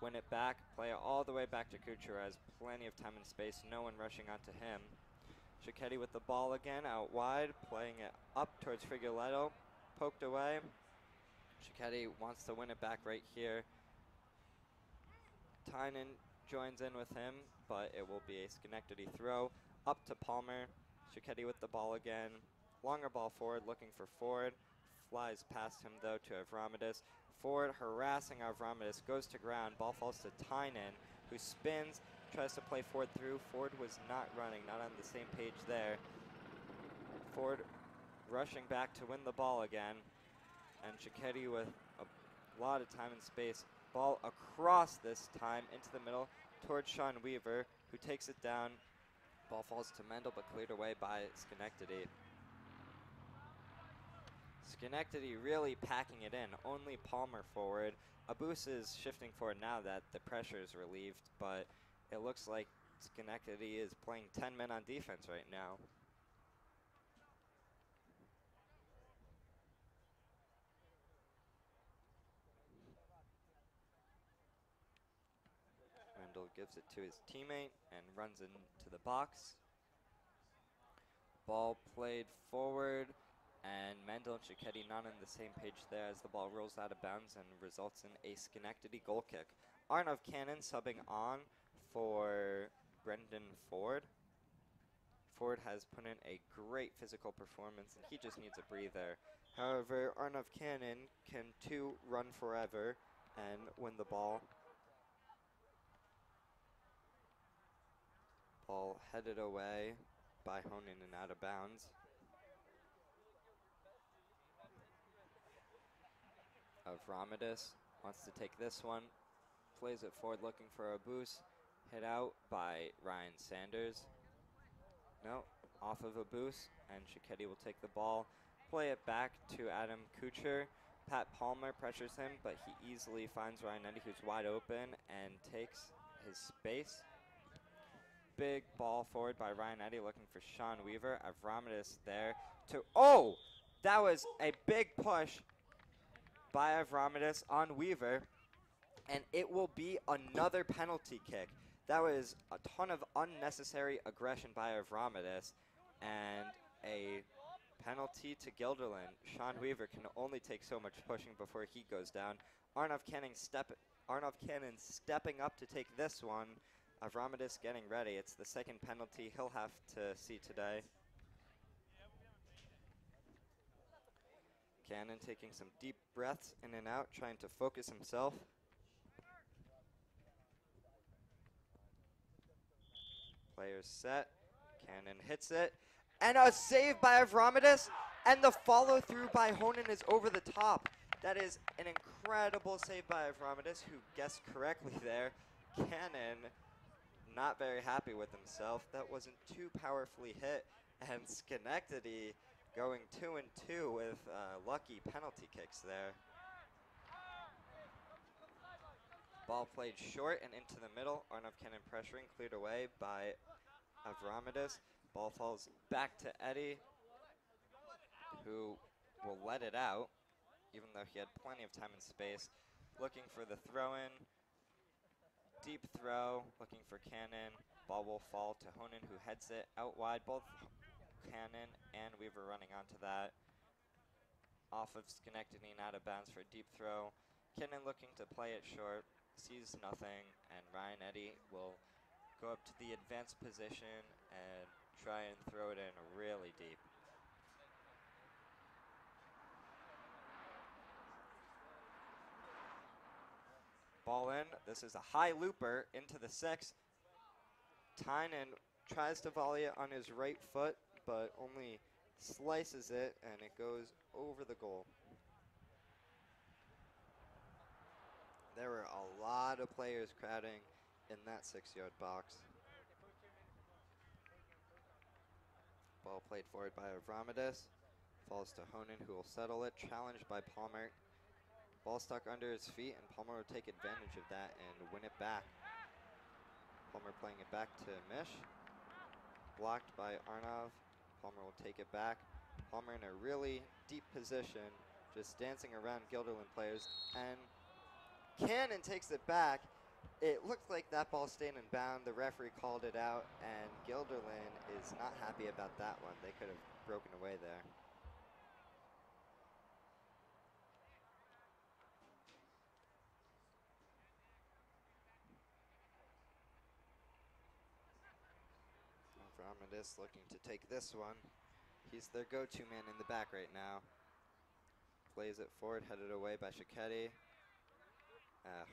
win it back, play it all the way back to Kucher, has plenty of time and space, no one rushing onto him. Shiketti with the ball again, out wide, playing it up towards Frigoletto, poked away. Shiketti wants to win it back right here. Tynan joins in with him, but it will be a Schenectady throw. Up to Palmer. Shiketti with the ball again. Longer ball forward, looking for Ford. Flies past him, though, to Avramidis. Ford harassing Avramidis, goes to ground. Ball falls to Tynan, who spins, tries to play Ford through. Ford was not running, not on the same page there. Ford rushing back to win the ball again. And Shiketti with a lot of time and space. Ball across this time into the middle towards Sean Weaver, who takes it down. Ball falls to Mendel, but cleared away by Schenectady. Schenectady really packing it in. Only Palmer forward. Abus is shifting forward now that the pressure is relieved, but it looks like Schenectady is playing 10 men on defense right now. Mendel gives it to his teammate and runs into the box. Ball played forward, and Mendel and Shiketti not on the same page there as the ball rolls out of bounds and results in a Schenectady goal kick. Arnav Cannon subbing on for Brendan Ford. Ford has put in a great physical performance, and he just needs a breather. However, Arnav Cannon can too run forever and win the ball. Ball headed away by Honan and out of bounds. Avramidis wants to take this one, plays it forward looking for a boost, hit out by Ryan Sanders. No, off of a boost, and Shiketti will take the ball, play it back to Adam Kucher. Pat Palmer pressures him, but he easily finds Ryan Eddy, who's wide open, and takes his space. Big ball forward by Ryan Eddy looking for Sean Weaver. Avramidis there to, oh, that was a big push by Avramidis on Weaver, and it will be another penalty kick. That was a ton of unnecessary aggression by Avramidis, and a penalty to Guilderland. Sean Weaver can only take so much pushing before he goes down. Arnav Cannon stepping up to take this one. Avramidis getting ready. It's the second penalty he'll have to see today. Cannon taking some deep breaths in and out, trying to focus himself. Players set. Cannon hits it. And a save by Avramidis. And the follow through by Honan is over the top. That is an incredible save by Avramidis, who guessed correctly there. Cannon not very happy with himself. That wasn't too powerfully hit, and Schenectady going 2-2 with lucky penalty kicks there. Ball played short and into the middle. Arnav Cannon pressuring, cleared away by Avramidis. Ball falls back to Eddie, who will let it out, even though he had plenty of time and space. Looking for the throw-in. Deep throw, looking for Cannon. Ball will fall to Honan, who heads it out wide. Both Cannon and Weaver running onto that. Off of Schenectady and out of bounds for a deep throw. Cannon looking to play it short, sees nothing, and Ryan Eddy will go up to the advanced position and try and throw it in really deep. Ball in. This is a high looper into the 6. Tynan tries to volley it on his right foot, but only slices it, and it goes over the goal. There were a lot of players crowding in that 6-yard box. Ball played forward by Avramidis. Falls to Honan, who will settle it. Challenged by Palmer. Ball stuck under his feet, and Palmer will take advantage of that and win it back. Palmer playing it back to Mish. Blocked by Arnav. Palmer will take it back. Palmer in a really deep position, just dancing around Guilderland players. And Cannon takes it back. It looked like that ball stayed in bound. The referee called it out, and Guilderland is not happy about that one. They could have broken away there. Avramidis looking to take this one. He's their go-to man in the back right now. Plays it forward, headed away by Shiketti.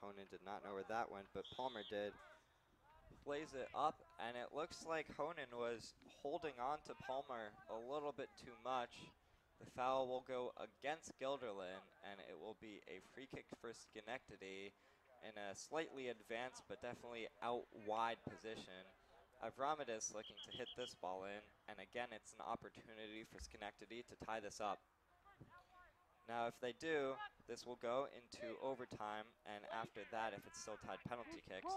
Honan did not know where that went, but Palmer did. Plays it up, and it looks like Honan was holding on to Palmer a little bit too much. The foul will go against Guilderland, and it will be a free kick for Schenectady in a slightly advanced but definitely out wide position. Avramidis looking to hit this ball in, and again it's an opportunity for Schenectady to tie this up. Now if they do, this will go into overtime, and after that, if it's still tied, penalty kicks.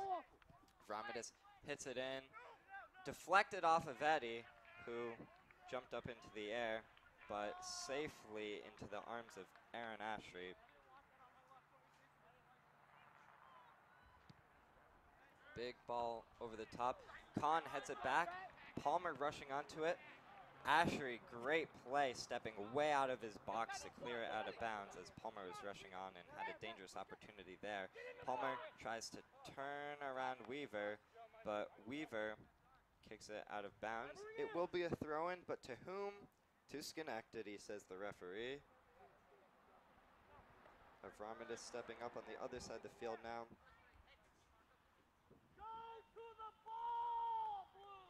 Avramidis hits it in, deflected off of Eddie, who jumped up into the air, but safely into the arms of Aaron Ashry. Big ball over the top. Kahn heads it back. Palmer rushing onto it. Ashry, great play, stepping way out of his box to clear it out of bounds as Palmer was rushing on and had a dangerous opportunity there. Palmer tries to turn around Weaver, but Weaver kicks it out of bounds. It will be a throw-in, but to whom? To Schenectady, says the referee. Avramidis stepping up on the other side of the field now.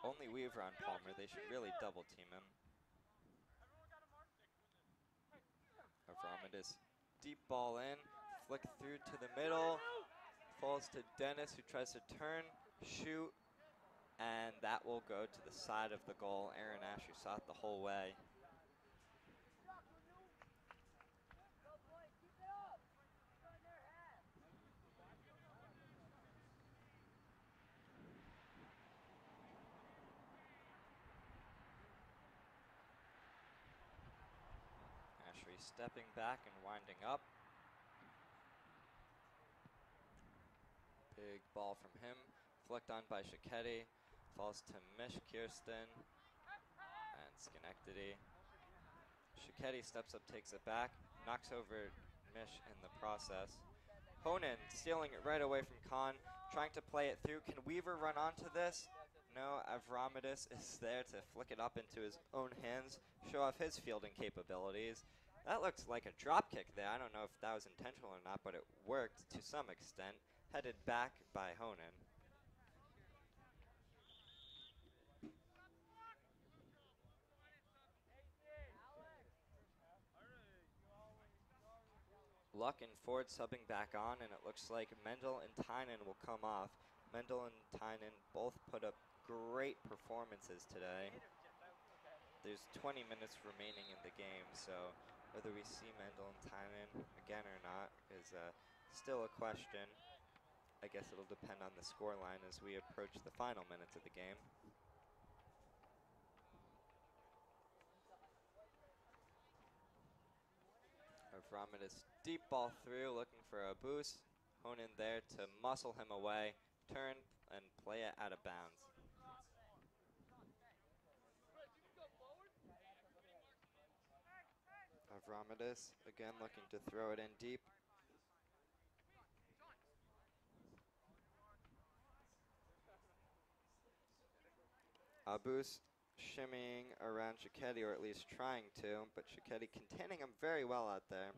Only Weaver on Palmer. They should really double team him. Avramidis, deep ball in, flick through to the middle, falls to Dennis, who tries to turn, shoot, and that will go to the side of the goal. Aaron Ashry saw it the whole way. Ashry stepping back and winding up. Big ball from him, flicked on by Shiketti, falls to Mish Kirsten and Schenectady. Shiketti steps up, takes it back, knocks over Mish in the process. Honan stealing it right away from Kahn, trying to play it through. Can Weaver run onto this? No, Avramidis is there to flick it up into his own hands, show off his fielding capabilities. That looks like a drop kick there. I don't know if that was intentional or not, but it worked to some extent. Headed back by Honan. Luck and Ford subbing back on, and it looks like Mendel and Tynan will come off. Mendel and Tynan both put up great performances today. There's 20 minutes remaining in the game, so whether we see Mendel and Tynan again or not is still a question. I guess it'll depend on the scoreline as we approach the final minutes of the game. Avramidis deep ball through, looking for a boost. Honan there to muscle him away, turn and play it out of bounds. Avramidis again looking to throw it in deep. Abus shimmying around Cicchetti, or at least trying to, but Cicchetti containing him very well out there.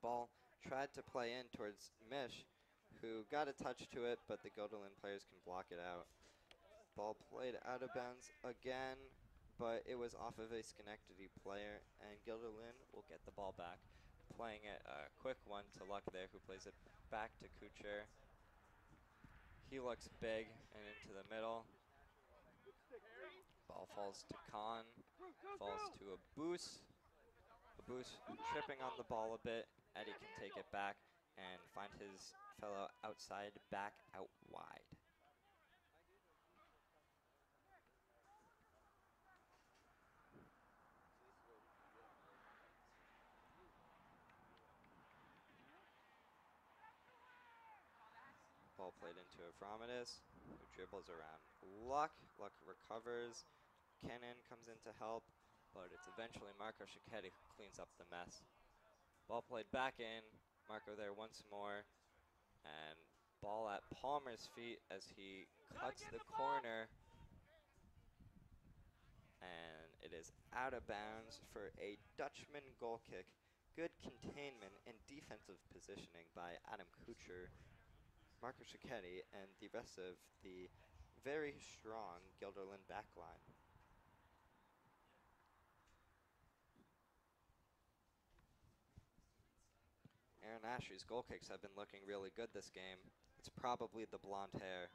Ball tried to play in towards Mish, who got a touch to it, but the Guilderland players can block it out. Ball played out of bounds again, but it was off of a Schenectady player, and Guilderland will get the ball back. Playing it a quick one to Luck there, who plays it back to Kucher. He looks big and into the middle. Ball falls to Khan, falls to Abus. Abus tripping on the ball a bit. Eddie can take it back and find his fellow outside back out wide. Ball played into Avramidis, who dribbles around Luck. Luck recovers. Kennan comes in to help, but it's eventually Marco Cicchetti who cleans up the mess. Ball played back in. Marco there once more. And ball at Palmer's feet as he cuts the corner. And it is out of bounds for a Dutchman goal kick. Good containment and defensive positioning by Adam Kucher, Marco Cicchetti, and the rest of the very strong Guilderland backline. Aaron Ashley's goal kicks have been looking really good this game. It's probably the blonde hair.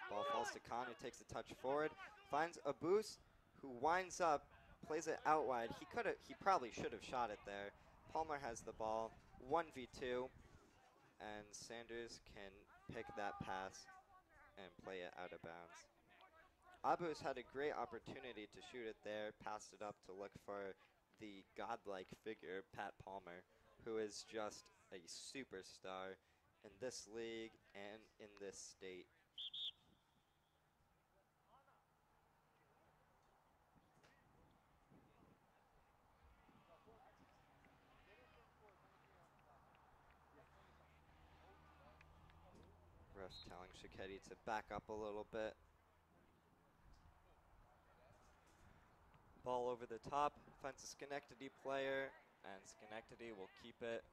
Ball falls to Khan, who takes a touch forward, finds Abus, who winds up, plays it out wide. He probably should have shot it there. Palmer has the ball, 1v2, and Sanders can pick that pass and play it out of bounds. Abus had a great opportunity to shoot it there, passed it up to look for the godlike figure, Pat Palmer, who is just a superstar in this league and in this state. Ref telling Cicchetti to back up a little bit. Ball over the top, finds a Schenectady player, and Schenectady will keep it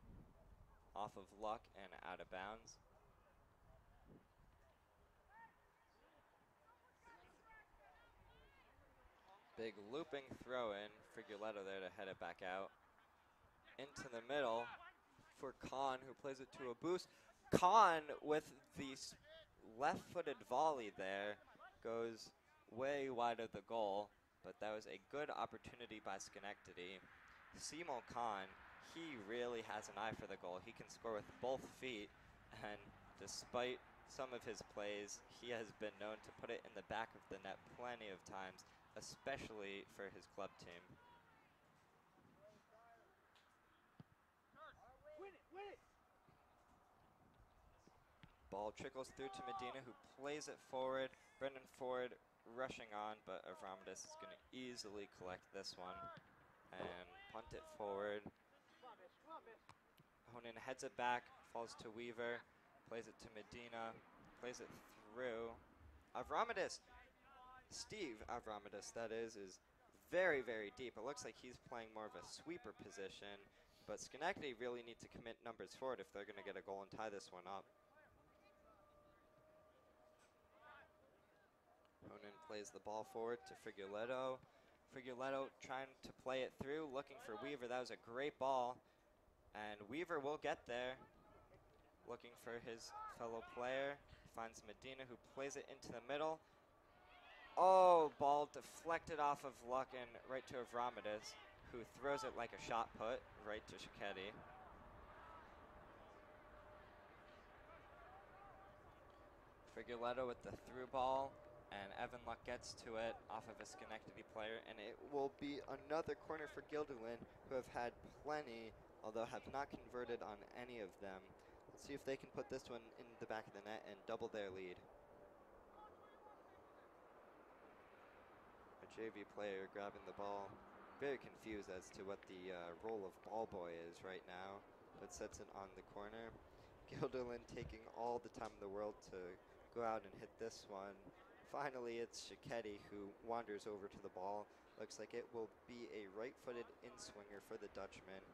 off of Luck and out of bounds. Big looping throw in, Friguletto there to head it back out. Into the middle for Khan, who plays it to Abus. Khan with the left-footed volley there goes way wide of the goal, but that was a good opportunity by Schenectady. Simo Khan, he really has an eye for the goal. He can score with both feet, and despite some of his plays, he has been known to put it in the back of the net plenty of times, especially for his club team. Ball trickles through to Medina, who plays it forward. Brendan Ford rushing on, but Avramidis is going to easily collect this one and punt it forward. Honan heads it back, falls to Weaver, plays it to Medina, plays it through. Avramidis, Steve Avramidis, that is very, very deep. It looks like he's playing more of a sweeper position, but Schenectady really need to commit numbers forward if they're going to get a goal and tie this one up. Honan plays the ball forward to Friguletto. Friguletto trying to play it through, looking for Weaver. That was a great ball, and Weaver will get there. looking for his fellow player. Finds Medina, who plays it into the middle. Oh, ball deflected off of Luck and right to Avramidis, who throws it like a shot put right to Shiketti. Figueletto with the through ball, and Evan Luck gets to it off of a Schenectady player, and it will be another corner for Guilderland, who have had plenty, although have not converted on any of them. Let's see if they can put this one in the back of the net and double their lead. A JV player grabbing the ball, very confused as to what the role of ball boy is right now, but sets it on the corner. Guilderland taking all the time in the world to go out and hit this one. Finally, it's Shiketti who wanders over to the ball. Looks like it will be a right-footed in-swinger for the Dutchman.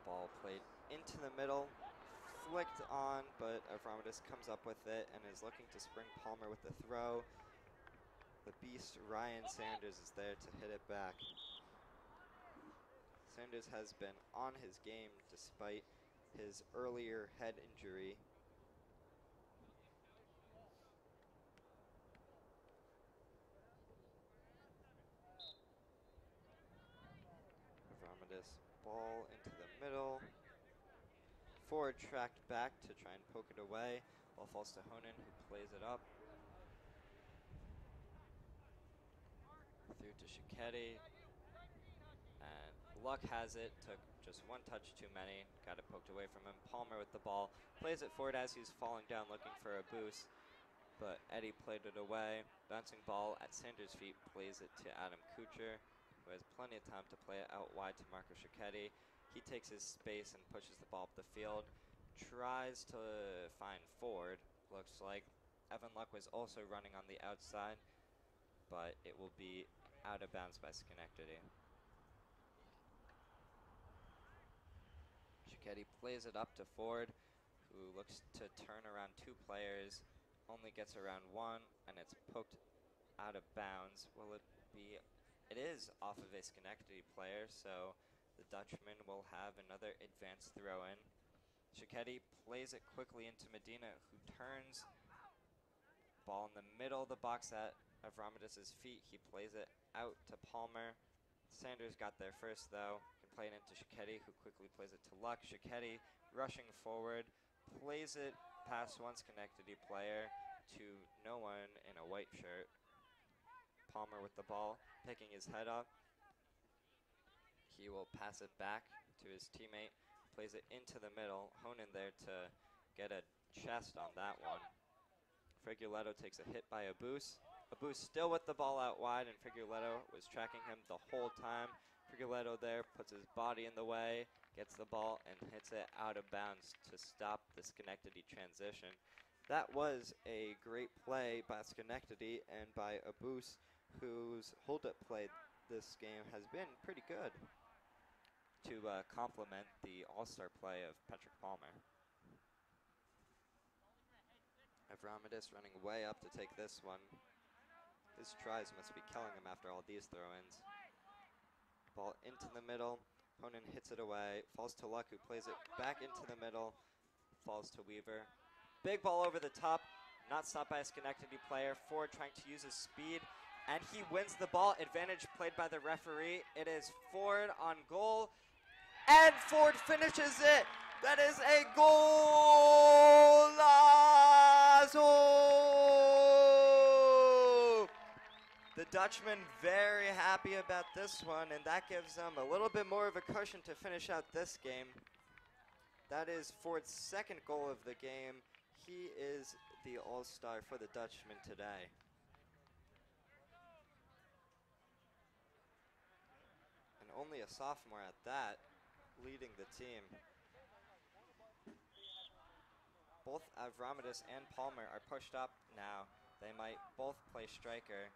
Ball played into the middle, flicked on, but Avramidis comes up with it and is looking to spring Palmer with the throw. The beast Ryan Sanders is there to hit it back. Sanders has been on his game despite his earlier head injury. Avramidis, ball into the middle. Forward tracked back to try and poke it away. Ball falls to Honan, who plays it up. Through to Shiketti. And Luck has it, took just one touch too many, got it poked away from him. Palmer with the ball, plays it forward as he's falling down looking for a boost, but Eddie played it away. Bouncing ball at Sanders' feet, plays it to Adam Kucher, who has plenty of time to play it out wide to Marco Shiketti. He takes his space and pushes the ball up the field, tries to find Ford. Looks like Evan Luck was also running on the outside, but it will be out of bounds by Schenectady. Shiketti plays it up to Ford, who looks to turn around two players, only gets around one, and it's poked out of bounds. Will it be? It is off of a Schenectady player, so the Dutchman will have another advanced throw in. Shiketti plays it quickly into Medina, who turns. Ball in the middle of the box at Avramidis' feet. He plays it out to Palmer. Sanders got there first, though. Can play it into Shiketti, who quickly plays it to Luck. Shiketti rushing forward, plays it past one Schenectady player to no one in a white shirt. Palmer with the ball, picking his head up. He will pass it back to his teammate, plays it into the middle. Honan there to get a chest on that one. Figueletto takes a hit by Abus. Abus still with the ball out wide, and Figueletto was tracking him the whole time. Figueletto there puts his body in the way, gets the ball, and hits it out of bounds to stop the Schenectady transition. That was a great play by Schenectady and by Abus, whose hold-up play this game has been pretty good to complement the all-star play of Patrick Palmer. Avramidis running way up to take this one. His tries must be killing him after all these throw-ins. Ball into the middle. Honan hits it away. Falls to Luck, who plays it back into the middle. Falls to Weaver. Big ball over the top. Not stopped by a Schenectady player. Ford trying to use his speed. And he wins the ball. Advantage played by the referee. It is Ford on goal. And Ford finishes it. That is a golazo! The Dutchman very happy about this one, and that gives them a little bit more of a cushion to finish out this game. That is Ford's second goal of the game. He is the all-star for the Dutchman today. And only a sophomore at that, leading the team. Both Avramidis and Palmer are pushed up now. They might both play striker.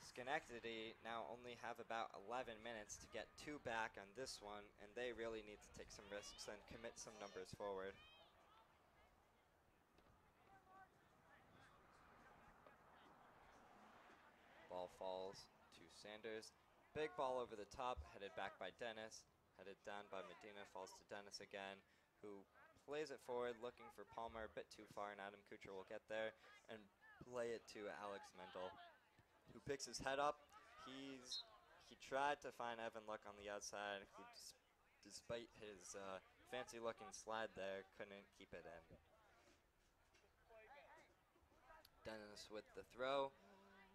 Schenectady now only have about 11 minutes to get two back on this one, and they really need to take some risks and commit some numbers forward. Ball falls to Sanders. Big ball over the top, headed back by Dennis. Headed down by Medina, falls to Dennis again, who plays it forward, looking for Palmer a bit too far, and Adam Kuchar will get there and play it to Alex Mendel, who picks his head up. He tried to find Evan Luck on the outside, who despite his fancy-looking slide there, couldn't keep it in. Dennis with the throw,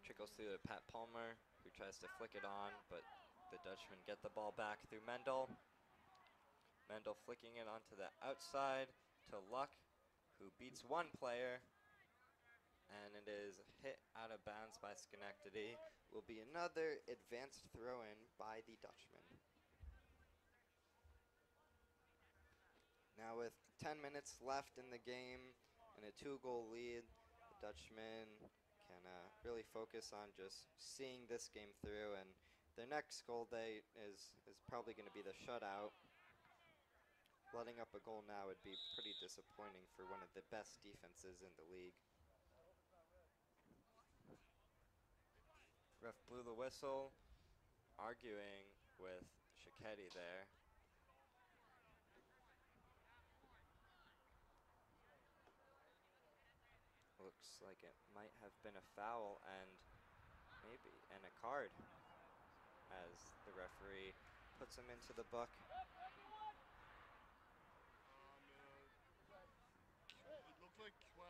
trickles through to Pat Palmer, who tries to flick it on, but the Dutchmen get the ball back through Mendel. Mendel flicking it onto the outside to Luck, who beats one player, and it is hit out of bounds by Schenectady. Will be another advanced throw-in by the Dutchmen. Now with 10 minutes left in the game and a 2-goal lead, the Dutchmen can really focus on just seeing this game through, and their next goal day is probably going to be the shutout. Letting up a goal now would be pretty disappointing for one of the best defenses in the league. Ref blew the whistle, arguing with Shiketti there. Looks like it might have been a foul and a card, as the referee puts him into the book. It looked like 12.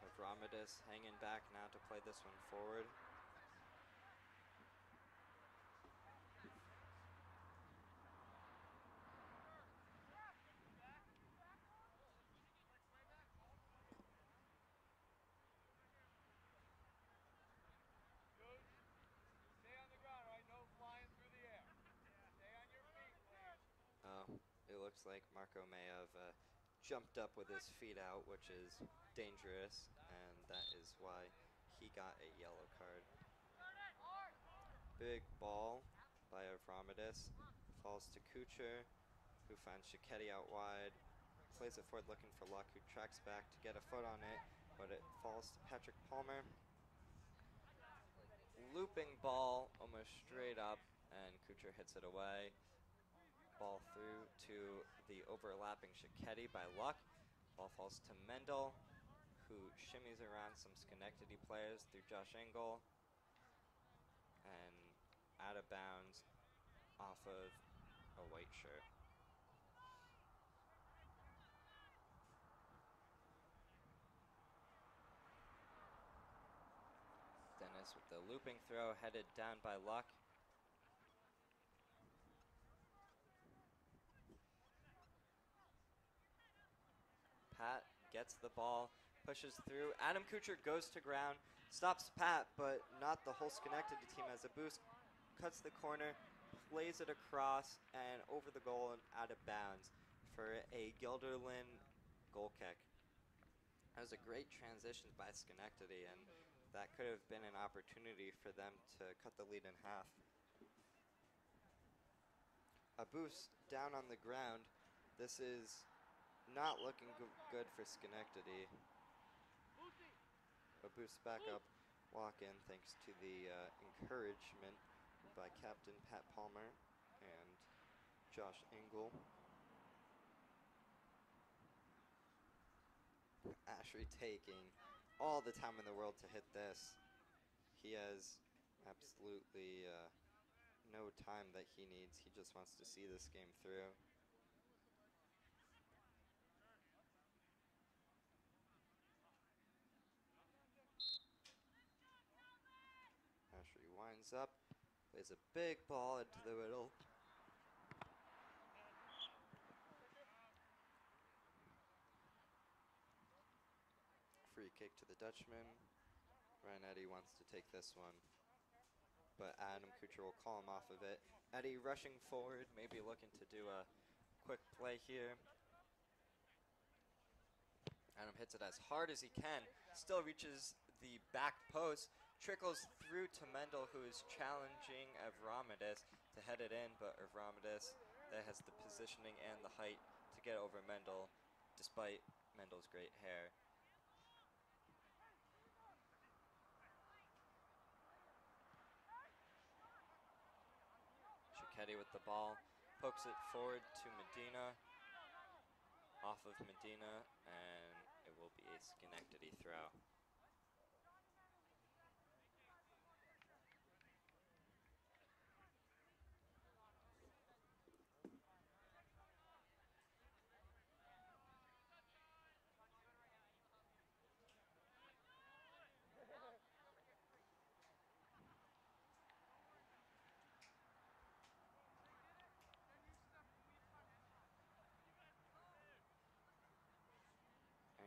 Avramidis hanging back now to play this one forward. Stay on the ground, right? No flying through the air. Stay on your feet, please. It looks like Marco may have jumped up with his feet out, which is dangerous, and that is why he got a yellow card. Big ball by Avramidis, falls to Kuchar, who finds Shiketti out wide, plays it forward looking for Luck, who tracks back to get a foot on it, but it falls to Patrick Palmer. Looping ball almost straight up, and Kuchar hits it away. Ball through to the overlapping Shiketti by Luck. Ball falls to Mendel, who shimmies around some Schenectady players through Josh Engel, and out of bounds off of a white shirt. Dennis with the looping throw, headed down by Luck. Pat gets the ball, pushes through. Adam Kuchar goes to ground, stops Pat, but not the whole Schenectady team as a boost. Cuts the corner, plays it across and over the goal and out of bounds for a Guilderland goal kick. That was a great transition by Schenectady, and that could have been an opportunity for them to cut the lead in half. A boost down on the ground. This is not looking good for Schenectady. A boost back up, walk in thanks to the encouragement by Captain Pat Palmer and Josh Engel. Ashley taking all the time in the world to hit this. He has absolutely no time that he needs. He just wants to see this game through. Ashley winds up, plays a big ball into the middle. Free kick to the Dutchman. Ryan Eddy wants to take this one, but Adam Kuchar will call him off of it. Eddy rushing forward, maybe looking to do a quick play here. Adam hits it as hard as he can, still reaches the back post, trickles through to Mendel, who is challenging Avramidis to head it in, but Avramidis that has the positioning and the height to get over Mendel, despite Mendel's great hair. Shiketti with the ball, pokes it forward to Medina, off of Medina, and it will be a Schenectady throw.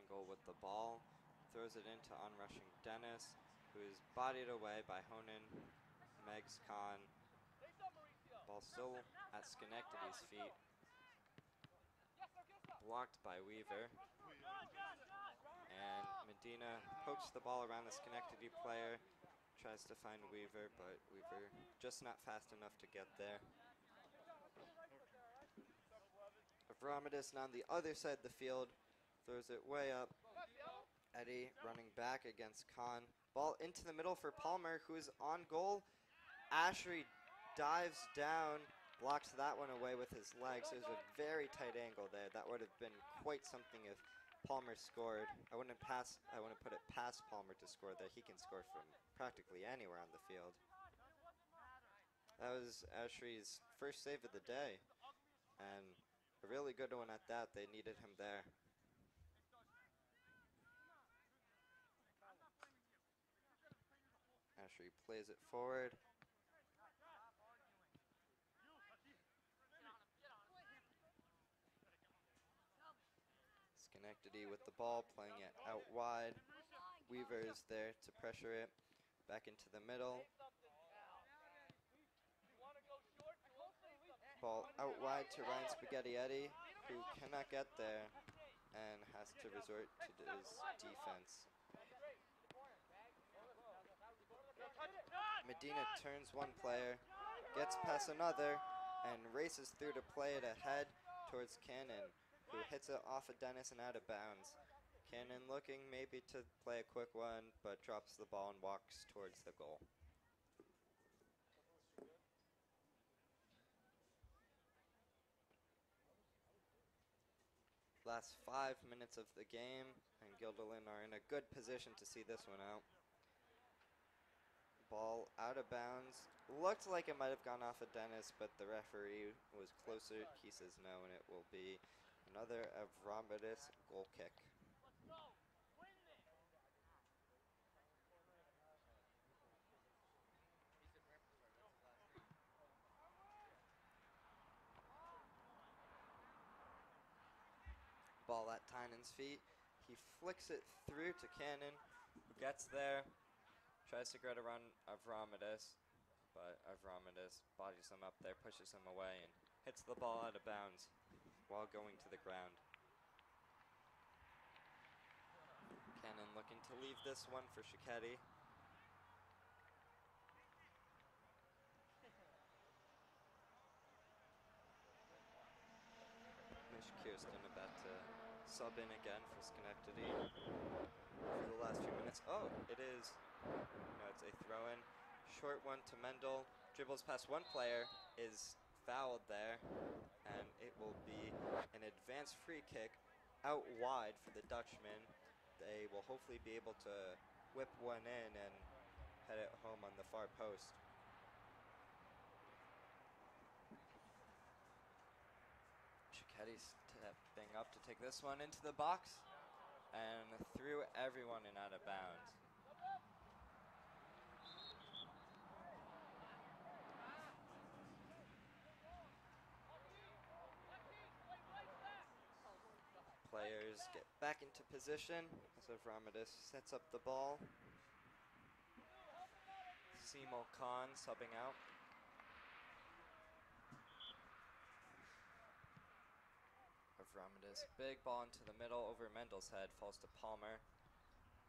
Angle with the ball, throws it into onrushing Dennis, who is bodied away by Honan, Megs Khan. Ball still at Schenectady's feet, blocked by Weaver. And Medina pokes the ball around the Schenectady player, tries to find Weaver, but Weaver just not fast enough to get there. Avramidis on the other side of the field, throws it way up. Eddie running back against Khan. Ball into the middle for Palmer, who is on goal. Ashery dives down, blocks that one away with his legs. There's a very tight angle there. That would have been quite something if Palmer scored. I wouldn't put it past Palmer to score there. He can score from practically anywhere on the field. That was Ashery's first save of the day, and a really good one at that. They needed him there. Ashery plays it forward. Schenectady with the ball, playing it out wide. Weaver is there to pressure it. Back into the middle. Ball out wide to Ryan Spaghetti Eddie, who cannot get there and has to resort to his defense. Medina turns one player, gets past another, and races through to play it ahead towards Cannon, who hits it off of Dennis and out of bounds. Cannon looking maybe to play a quick one, but drops the ball and walks towards the goal. Last 5 minutes of the game, and Guilderland are in a good position to see this one out. Ball out of bounds. Looked like it might have gone off of Dennis, but the referee was closer. He says no, and it will be another Avramidis goal kick. Ball at Tynan's feet. He flicks it through to Cannon, who gets there, tries to get around Avramidis, but Avramidis bodies him up there, pushes him away, and hits the ball out of bounds while going to the ground. Cannon looking to leave this one for Shiketti. Mish Kirsten about to sub in again for Schenectady for the last few minutes. Oh, it is. No, it's a throw-in. Short one to Mendel. Dribbles past one player, is fouled there, and it will be an advanced free kick out wide for the Dutchman. They will hopefully be able to whip one in and head it home on the far post. Shiketti stepping up to take this one into the box and threw everyone and out of bounds. Players get back into position as Avramidis sets up the ball. Seymour Khan subbing out. Avramidis, big ball into the middle over Mendel's head, falls to Palmer.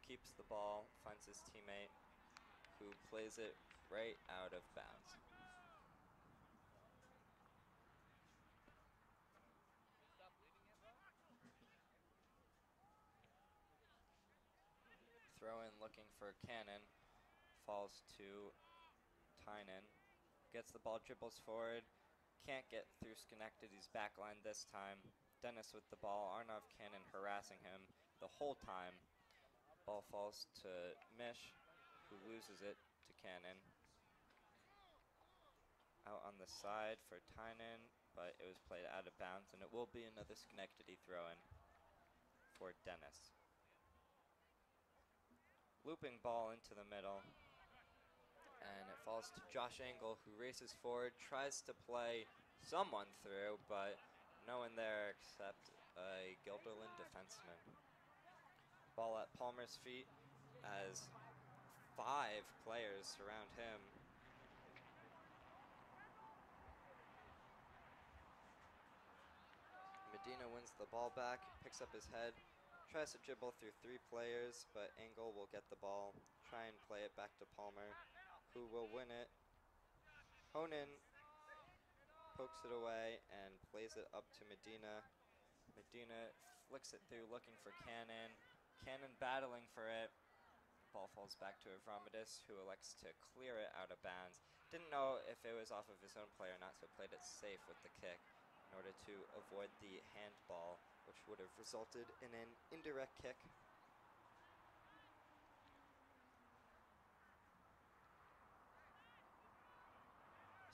Keeps the ball, finds his teammate, who plays it right out of bounds. Throw in looking for Cannon, falls to Tynan, gets the ball, dribbles forward, can't get through Schenectady's back line this time. Dennis with the ball, Arnov Cannon harassing him the whole time. Ball falls to Mish, who loses it to Cannon. Out on the side for Tynan, but it was played out of bounds, and it will be another Schenectady throw-in for Dennis. Looping ball into the middle, and it falls to Josh Engel, who races forward, tries to play someone through, but no one there except a Guilderland defenseman. Ball at Palmer's feet as 5 players surround him. Medina wins the ball back, picks up his head, tries to dribble through 3 players, but Engel will get the ball, try and play it back to Palmer, who will win it. Honan pokes it away and plays it up to Medina. Medina flicks it through looking for Cannon. Cannon battling for it. Ball falls back to Avramidis, who elects to clear it out of bounds. Didn't know if it was off of his own play or not, so played it safe with the kick in order to avoid the handball, which would have resulted in an indirect kick.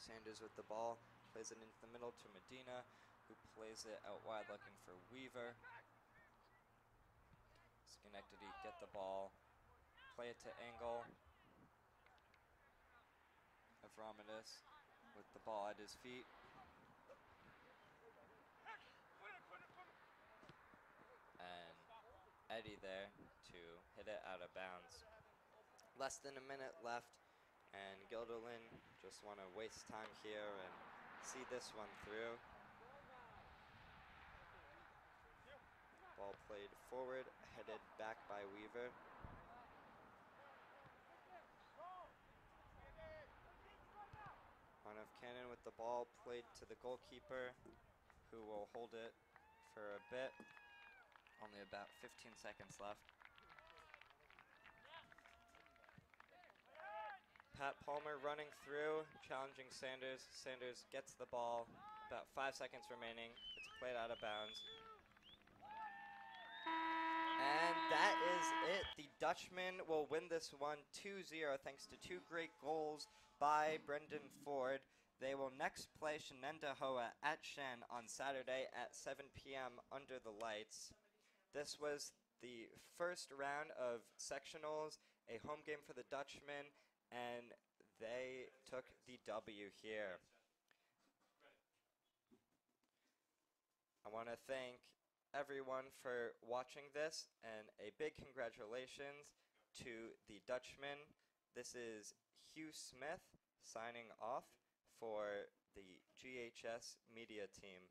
Sanders with the ball, plays it into the middle to Medina, who plays it out wide looking for Weaver. Schenectady get the ball, play it to Engel. Avramidis with the ball at his feet. And Eddie there to hit it out of bounds. Less than a minute left, and Guilderland just want to waste time here and see this one through. Ball played forward, headed back by Weaver. Arnov Cannon with the ball, played to the goalkeeper, who will hold it for a bit. Only about 15 seconds left. Pat Palmer running through, challenging Sanders. Sanders gets the ball, about 5 seconds remaining. It's played out of bounds. And that is it. The Dutchman will win this one 2-0 thanks to 2 great goals by Brendan Ford. They will next play Shenendehowa at Shen on Saturday at 7 p.m. under the lights. This was the first round of sectionals, a home game for the Dutchmen, and they took the W here. I want to thank everyone for watching this, and a big congratulations to the Dutchmen. This is Hugh Smith signing off for the GHS media team.